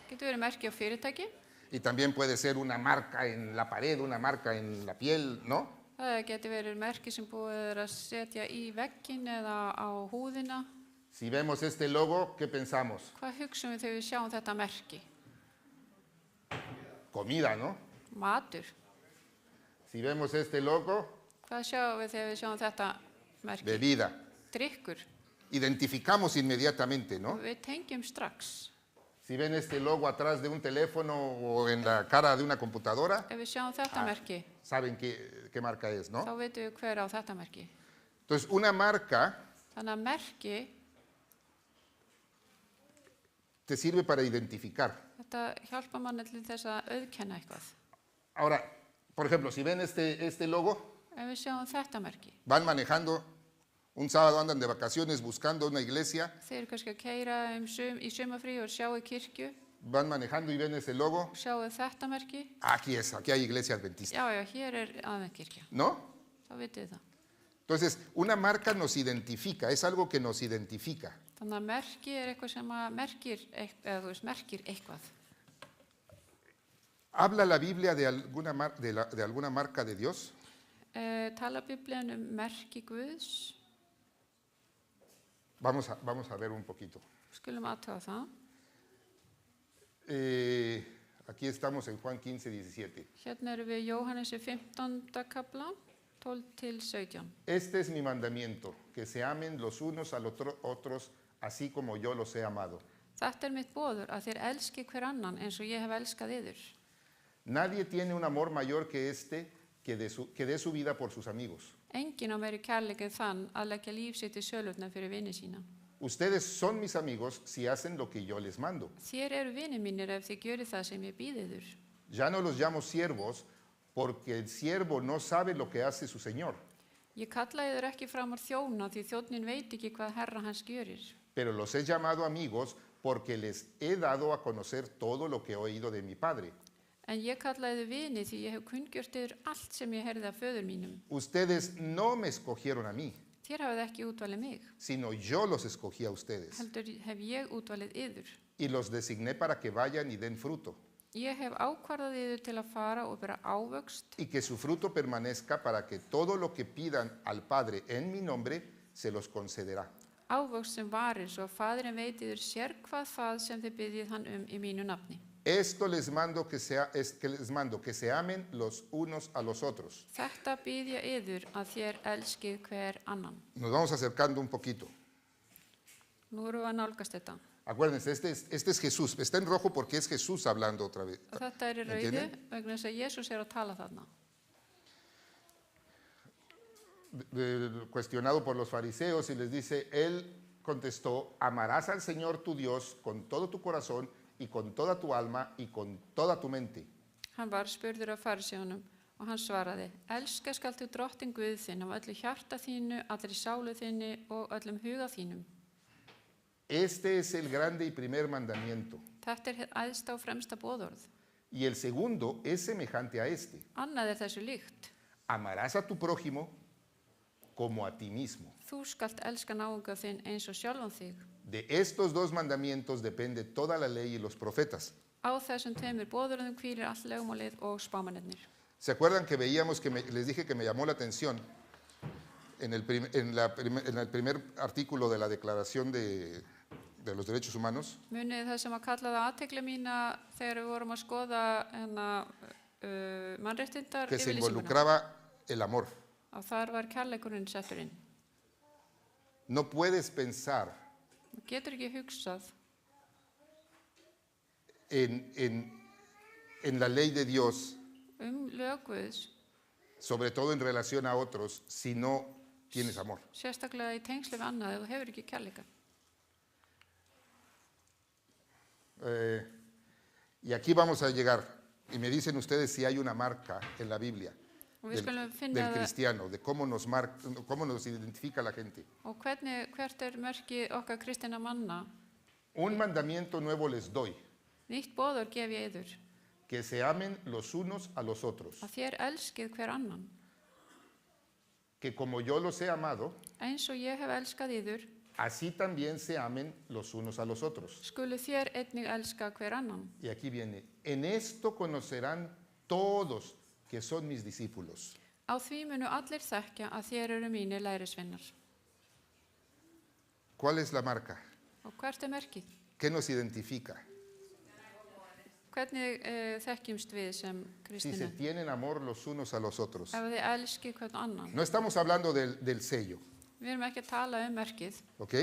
getur verið merki á fyrirtæki. y también puede ser una marca en la pared, una marca en la piel, ¿no? Það getur verið merki sem búið að setja í vegginn eða á húðina. Si vemos este logo, ¿qué pensamos? Hvað hugsum við þegar við sjáum þetta merki? Comida, ¿no? Matur. Si vemos este logo, Hvað sjáum við þegar við sjáum þetta merki? bebida. Drykkur. Identificamos inmediatamente, ¿no? Við tengjum strax. Si ven este logo atrás de un teléfono o en la cara de una computadora, Ef við sjáum þetta merki, saben qué marca es, ¿no? þá veitum við hver á þetta merki. Entonces, una marca Þannig að merki, te sirve para identificar. þetta hjálpa manni til þess að auðkenna eitthvað. Ahora, por ejemplo, si ven este logo, Ef við sjáum þetta merki, van manejando, un sábado andan de vacaciones buscando una iglesia, þeir eru kannski að keyra í sumarfrí og sjáu kirkju, van manejando y ven ese logo, sjáu þetta merki, aquí hay iglesia adventista, já, hér aðeins kirkja, ¿no? þá vitið þið það. Entonces, una marca nos identifica, es algo que nos identifica. Þannig að merki eitthvað sem að merkir eitthvað. ¿Habla la Biblia de alguna marca de Dios? Tala Biblian merki Guðs? Vamos a ver un poquito. Skulum aðtöga það. Aquí estamos en Juan 15, 17. Hérna erum við Jóhannesi 15. kapla, 12-17. Este es mi mandamiento, que se amen los unos a los otros, así como yo los he amado. Þetta mitt boður, að þér elski hver annan eins og ég hef elskað yður. Nadie tiene un amor mayor que este, que dé su vida por sus amigos. Enginn á meiri kærleik en þann að leggja líf sitt í sölutna fyrir vini sína. Ustedes son mis amigos si hacen lo que yo les mando. Þér eru vinir mínir ef þið gjörið það sem ég býð yður. Ya no los llamo siervos, porque el siervo no sabe lo que hace su señor. Ég kalla yður ekki framar þjóna því þjónnin veit ekki hvað herra hans gjörir. Pero los he llamado amigos porque les he dado a conocer todo lo que he oído de mi Padre. En ég kalla yður vini því ég hef kunngjört yður allt sem ég heyrði af föður mínum. Ustedes no me escogieron a mí, Þér hafið ekki útvalið mig, sino yo los escogí a ustedes. heldur hef ég útvalið yður. Y los designé para que vayan y den fruto, Ég hef ákvarðað yður til að fara og bera ávöxt y que su fruto permanezca para que todo lo que pidan al Padre en mi nombre se los concederá. ávöxt sem varir svo að faðirinn veit yður sérkvað það sem þið biðjið hann í mínu nafni. Esto les mando que se amen los unos a los otros. Þetta biðja yður að þér elskið hver annan. Nos vamos acercando un poquito. Nú erum við að nálgast þetta. Acuérdense, este es Jesús. Está en rojo porque es Jesús hablando otra vez. Og þetta í rauðu ¿Entienden? vegna þess að Jesús að tala þarna. Cuestionado por los fariseos y les dice, él contestó, amarás al Señor tu Dios con todo tu corazón y con toda tu alma y con toda tu mente. Hann var spurður af farisjónum Og hann svaraði, elska skal þú drottin Guð þinn af öllu hjarta þínu, allri sálu þinni og öllum huga þínum. Este es el grande y primer mandamiento. Þetta hið æðsta og fremsta boðorð. Y el segundo es semejante a este. Annað þessu líkt. Amarás a tu prójimo como a ti mismo. Þú skalt elska náunga þinn eins og sjálfan þig. De estos dos mandamientos depende toda la ley y los profetas. Á þessum tveimur boðorðum hvílir all lögmálið og spámennirnir. ¿Se acuerdan que veíamos que les dije que me llamó la atención en el primer artículo de la Declaración de los Derechos Humanos? Munið það sem að kallaði athygli mína þegar við vorum að skoða mannréttindar Que se yfirlýsinguna. involucraba el amor. Og þar var kærleikurinn settur inn. No puedes pensar Þú getur ekki hugsað en la ley de Dios, lög Guðs, sobre todo en relación a otros, si no tienes amor. sérstaklega í tengslu við annað ef þú hefur ekki kærleika. Y aquí vamos a llegar, y me dicen ustedes si hay una marca en la Biblia Og við skulum finna del það, cristiano, de cómo nos identifica la gente. og hvert merki okkar kristina manna. Un mandamiento nuevo les doy, Nýtt boðor gef ég yður, que se amen los unos a los otros, að þér elskið hver annan. que como yo los he amado, Eins og ég hef elskað yður, así también se amen los unos a los otros. skulu þér einnig elska hver annan. Y aquí viene, en esto conocerán todos que son mis discípulos. Á því munu allir þekkja að þér eru mínir lærisveinar. ¿Cuál es la marca? Og hvert merkið? ¿Qué nos identifica? Hvernig þekkjumst við sem Si se kristni? tienen amor los unos a los otros. Ef þið elskið hvern annan. No estamos hablando del sello, Við erum ekki að tala merkið. ¿ok?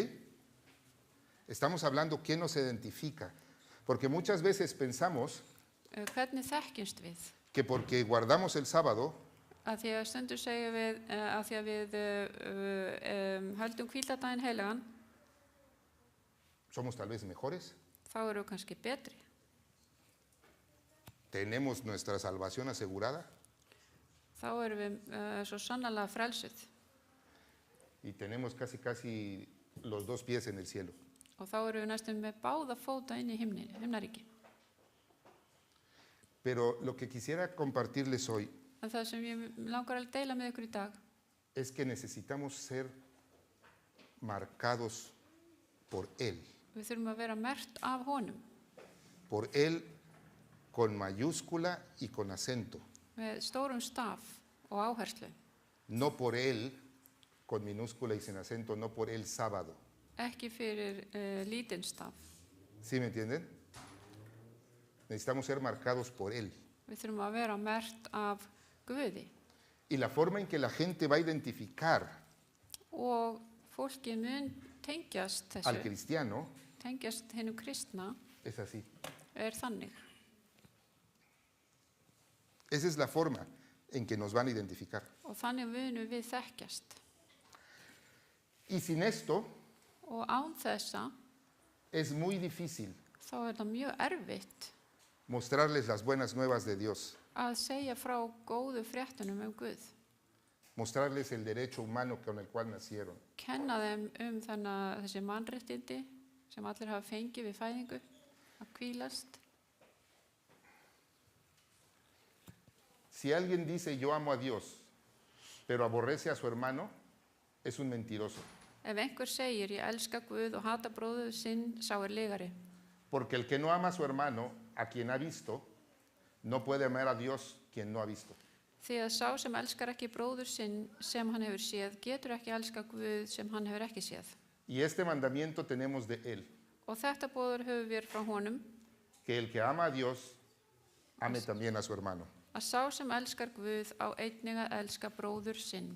Estamos hablando qué nos identifica. Porque muchas veces pensamos Hvernig þekkjumst við? que porque guardamos el sábado, Að því að stundu segjum við að því að við höldum hvíldardaginn heilagan, somos tal vez mejores, þá eru við kannski betri. tenemos nuestra salvación asegurada Þá erum við svo sannarlega frelsuð y tenemos casi los dos pies en el cielo. og þá erum við næstum með báða fóta inn í himnaríki. Pero lo que quisiera compartirles hoy En það sem ég langar að deila með ykkur í dag es que necesitamos ser marcados por Él. við þurfum að vera merkt af honum Por Él con mayúscula y con acento. með stórum staf og áherslu. No por Él con minúscula y sin acento, no por el sábado. Ekki fyrir lítinn staf. ¿Sí me entienden? Necesitamos ser marcados por Él. Við þurfum að vera merkt af Guði Y la forma en que la gente va a identificar og fólkið mun tengjast al þessu, cristiano tengjast hinu kristna es así. þannig. Esa es la forma en que nos van a identificar. Og þannig munum við þekkjast. Y sin esto Og án þessa es muy difícil þá það mjög erfitt mostrarles las buenas nuevas de Dios, að segja frá góðu fréttunum Guð. mostrarles el derecho humano con el cual nacieron. Kenna þeim þessi mannréttindi sem allir hafa fengið við fæðingu, að hvílast. Si alguien dice yo amo a Dios, pero aborrece a su hermano, es un mentiroso. Ef einhver segir ég elska Guð og hata bróður sinn, sá lygari. Porque el que no ama a su hermano, a quien ha visto, no puede amar a Dios quien no ha visto. Því að sá sem elskar ekki bróður sinn sem hann hefur séð, getur ekki elska Guð sem hann hefur ekki séð. Y este mandamiento tenemos de Él, Og þetta boður höfum við frá honum, que el que ama a Dios, ame también a su hermano. að sá sem elskar Guð á einnig að elska bróður sinn.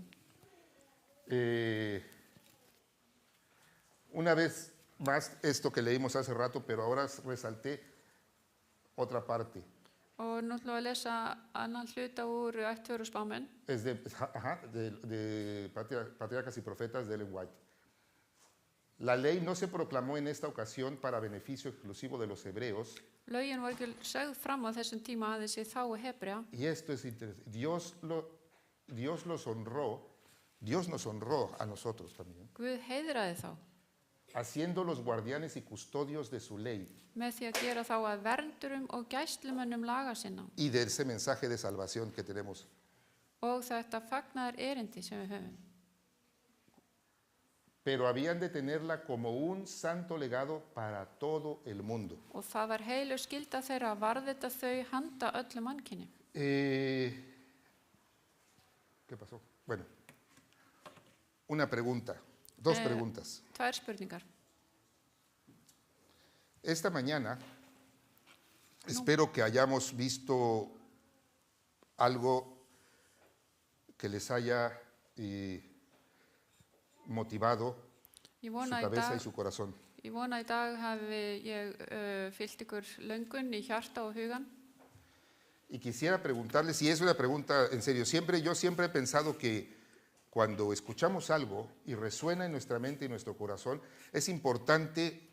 Una vez más esto que leímos hace rato, pero ahora resalté otra parte. Og nú ætlum við að lesa annan hluta úr ættföruspámenn. Es de Patriarcas y Profetas de Ellen White. La ley no se proclamó en esta ocasión para beneficio exclusivo de los hebreos, Lögin var ekki sögð fram á þessum tíma að þessi þáu Hebrea. Y esto es interesante. Dios los honró, Dios nos honró a nosotros también, Guð heiðraði þá haciéndolos guardianes y custodios de su ley með því að gera þá að verndurum og gæslumönnum laga sinna y de ese mensaje de salvación que tenemos. og þetta fagnaðar erindi sem við höfum. Pero habían de tenerla como un santo legado para todo el mundo. Og það var heilug skylda þeirra að varðveita þau handa öllu mannkyni. ¿Qué pasó? Bueno, una pregunta, dos preguntas. Tvær spurningar. Esta mañana espero que hayamos visto algo que les haya motivado Ég su vona cabeza y su corazón. í dag hafi ég fyllt ykkur löngun í hjarta og hugan. Y quisiera preguntarles, y es una pregunta en serio, yo siempre he pensado que cuando escuchamos algo y resuena en nuestra mente y nuestro corazón, es importante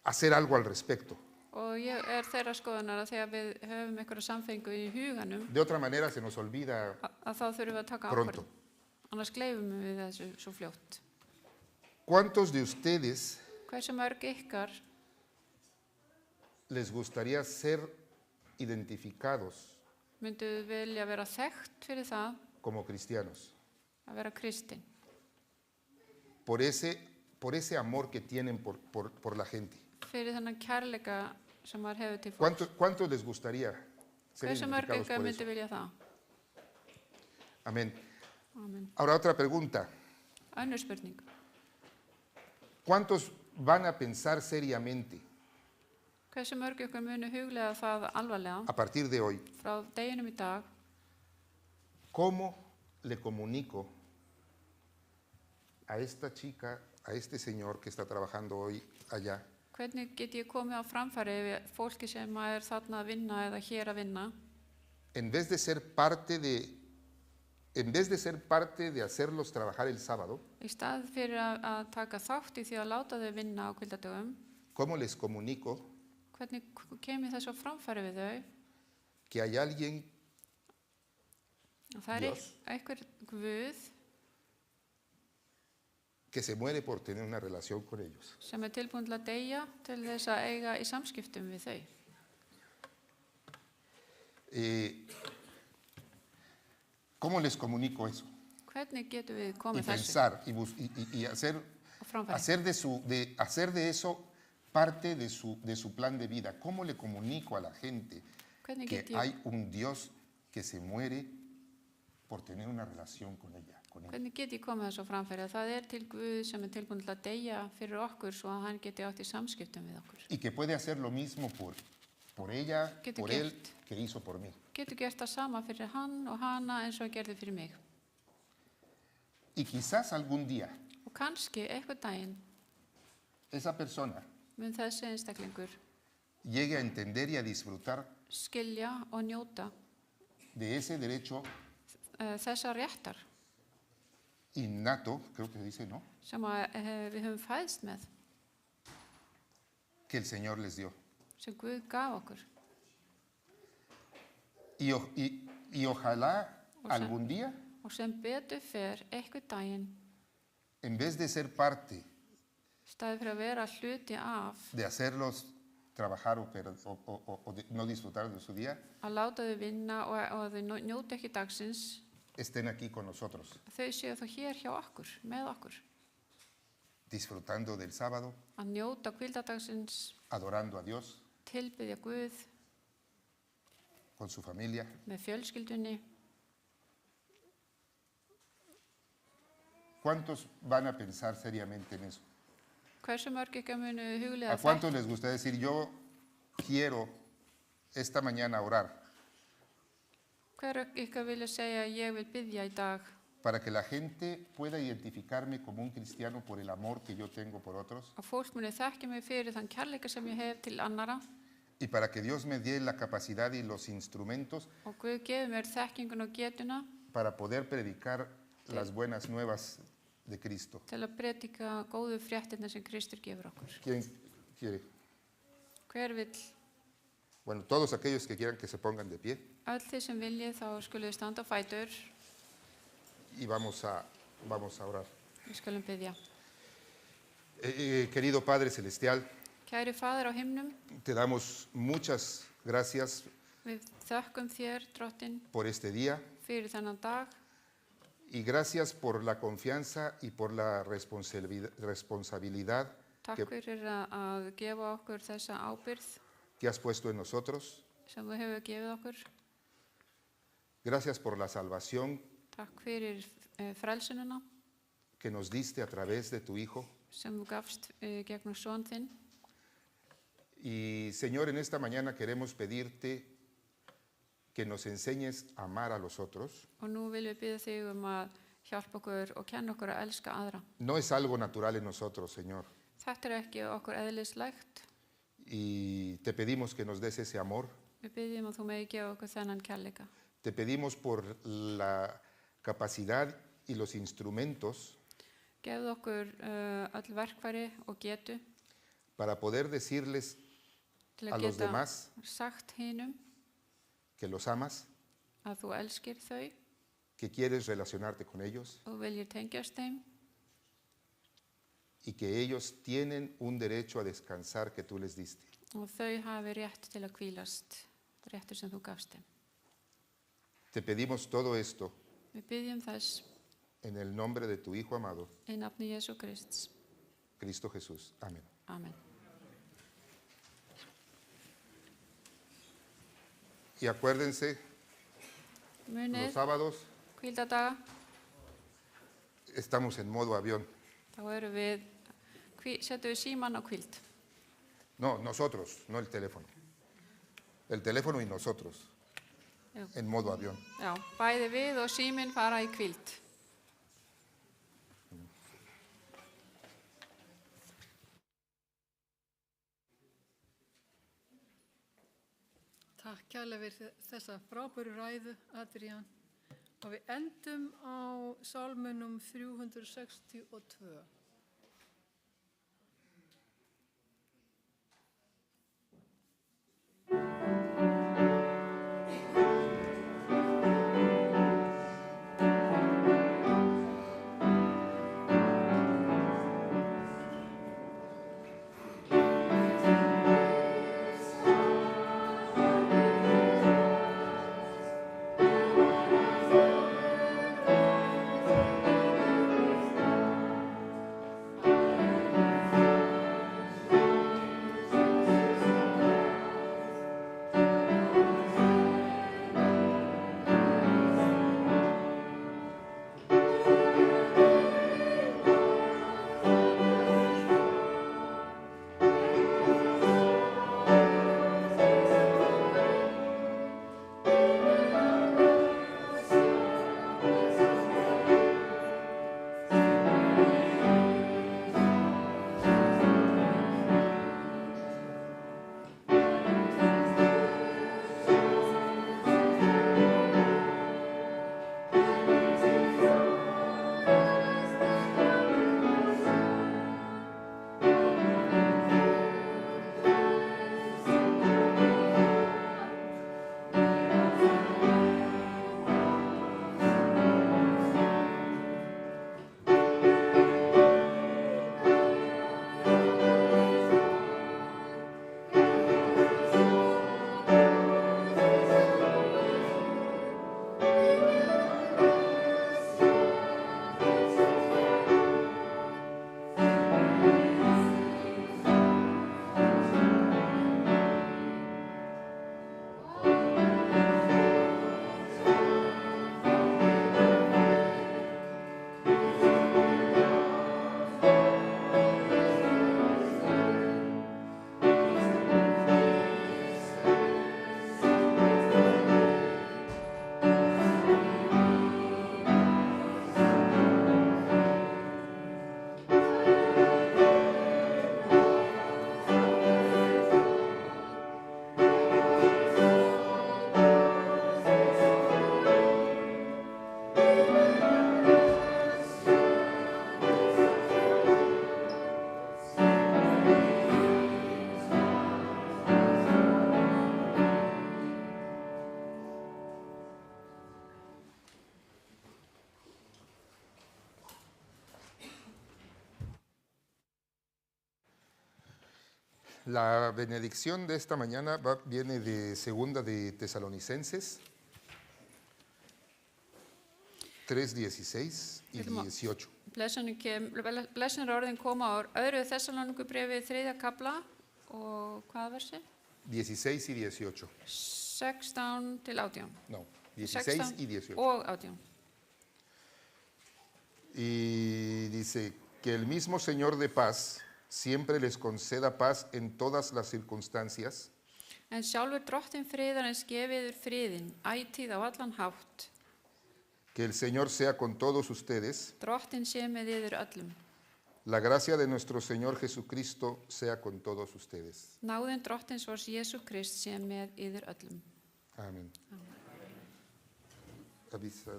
hacer algo al respecto. Og ég þeirra skoðunar að þegar við höfum einhverja samfengu í huganum De otra manera se nos olvida að þá þurfum við að taka pronto. ákvörðun. Annars gleymum við þessu svo fljótt. ¿Cuántos de ustedes Hversu mörg ykkar les gustaría ser identificados myndu vilja vera þekkt fyrir það como cristianos? að vera kristinn? Por ese amor que tienen por la gente. Fyrir þennan kærleika sem maður hefur til fólks. ¿Cuántos les gustaría ser Hversu mörg identificados ykkar por myndu eso? vilja það? Amén. Amen. Ahora otra pregunta. Önnur spurning. ¿Cuántos van a pensar seriamente Hversu mörg ykkur munu huglega það alvarlega a partir de hoy? frá deginum í dag? ¿Cómo le comunico a esta chica, a este señor que está trabajando hoy allá, Hvernig get ég komið á framfæri við fólki sem þarna að vinna eða hér að vinna? en vez de ser parte de hacerlos trabajar el sábado, Í stað fyrir að taka þátt í því að láta þau vinna á kvöldadögum, ¿cómo les comunico hvernig kem ég þessu á framfæri við þau? que hay alguien Og það Dios. einhver Guð que se muere por tener una relación con ellos? sem tilbúin til að deyja til þess að eiga í samskiptum við þau. ¿Cómo les comunico eso? Hvernig getum við Y komið þessu pensar y hacer, á framfæri? hacer de eso parte de su plan de vida. ¿Cómo le comunico a la gente Hvernig que get ég, hay un Dios que se muere por tener una relación con ella? Con él? hvernig get ég komið þessu á framfæri? Að það til Guð sem tilbúin til að deyja fyrir okkur svo að hann geti átt í samskiptum við okkur. Y que puede hacer lo mismo por ella, Que te por él, quiere. que hizo por mí. Getur gert það sama fyrir hann og hana eins og hann gerði fyrir mig. Y quizás algún día Og kannski einhvern daginn esa persona mun þessi einstaklingur llegue a entender y a disfrutar skilja og njóta de ese derecho þessa réttar innato, creo que dice, ¿no?, sem við höfum fæðst með, que el Señor les dio. sem Guð gaf okkur. Y ojalá O sea, algún día, Og sem betur fer einhvern daginn, en vez de ser parte staðið fyrir að vera hluti af de hacerlos trabajar o de no disfrutar de su día, að láta þau vinna og þau njóta ekki dagsins, estén aquí con nosotros, þau séu þá hér hjá okkur, með okkur, disfrutando del sábado, að njóta hvíldadagsins, adorando a Dios tilbiðja Guð con su familia. með fjölskyldunni. ¿Cuántos van a pensar seriamente en eso? Hversu mörg ykkar munu huglega ¿A cuántos les gusta decir, yo quiero esta mañana orar Hver ykkar vilja segja ég vil biðja í dag para que la gente pueda identificarme como un cristiano por el amor que yo tengo por otros að fólk muni þekkja mig fyrir þann kærleika sem ég hef til annara y para que Dios me dé la capacidad y los instrumentos og Guð gefur mér þekkingun og getuna para poder predicar las buenas nuevas de Cristo? til að predika góðu fréttirnar sem Kristur gefur okkur. ¿Quién quiere? Hver vill Bueno, todos aquellos que quieran que se pongan de pie Öll þið sem viljið þá skuluð þið standa á fætur. y vamos a orar. Við skulum biðja. Querido Padre Celestial, Kæri Faðir á himnum, te damos muchas gracias við þökkum þér, Drottinn, por este día fyrir þennan dag y gracias por la confianza y por la responsabilidad Takk fyrir að gefa okkur þessa ábyrgð que has puesto en nosotros. sem þú hefur gefið okkur. Gracias por la salvación Takk fyrir frelsununa que nos diste a través de tu Hijo. sem þú gafst gegnum son þinn. Y Señor, en esta mañana queremos pedirte que nos enseñes a amar a los otros. Og nú viljum við biðja þig að hjálpa okkur og kenna okkur að elska aðra. No es algo natural en nosotros, Señor. Þetta ekki okkur eðlislægt. Y te pedimos que nos des ese amor. Við biðjum að þú megi gefa okkur þennan kærleika. Te pedimos por la capacidad y los instrumentos Gefðu okkur öll verkfæri og getu para poder decirles til a að los geta demás sagt hinum que los amas, að þú elskir þau que quieres relacionarte con ellos og viljir tengjast þeim y que ellos tienen un derecho a descansar que tú les diste. og þau hafi rétt til að hvílast, réttur sem þú gafst þeim. Te pedimos todo esto Við biðjum þess en el nombre de tu Hijo amado, í nafni Jesú Krists. Cristo Jesús. Amén. Amen. Y acuérdense, los Munið, sábados hvíldadaga, estamos en modo avión. þá erum við, setjum við síman á hvíld. No, nosotros, no el teléfono. El teléfono y nosotros, Já. en modo avión. Já, bæði við og síminn fara í hvíld. Takk kærlega fyrir þessa frábæru ræðu, Adrián. Og við endum á sálmunum 362. La benedicción de esta mañana viene de segunda de Tesalonicenses 3:16 y 18. Blessunarorðin koma á öðru Þessalónikubréfi 3. kapla og hvaða versi? 16 y 18. 16 til 18. No, 16 y 18. Og 18. Y dice que el mismo Señor de paz siempre les conceda paz en todas las circunstancias, En sjálfur drottin friðarins gefi yður friðin, ætíð á allan hátt. que el Señor sea con todos ustedes, Drottin sé með yður öllum. la gracia de nuestro Señor Jesucristo sea con todos ustedes. Náðin drottins vors Jesú Krist sé með yður öllum. Amén. Avisa.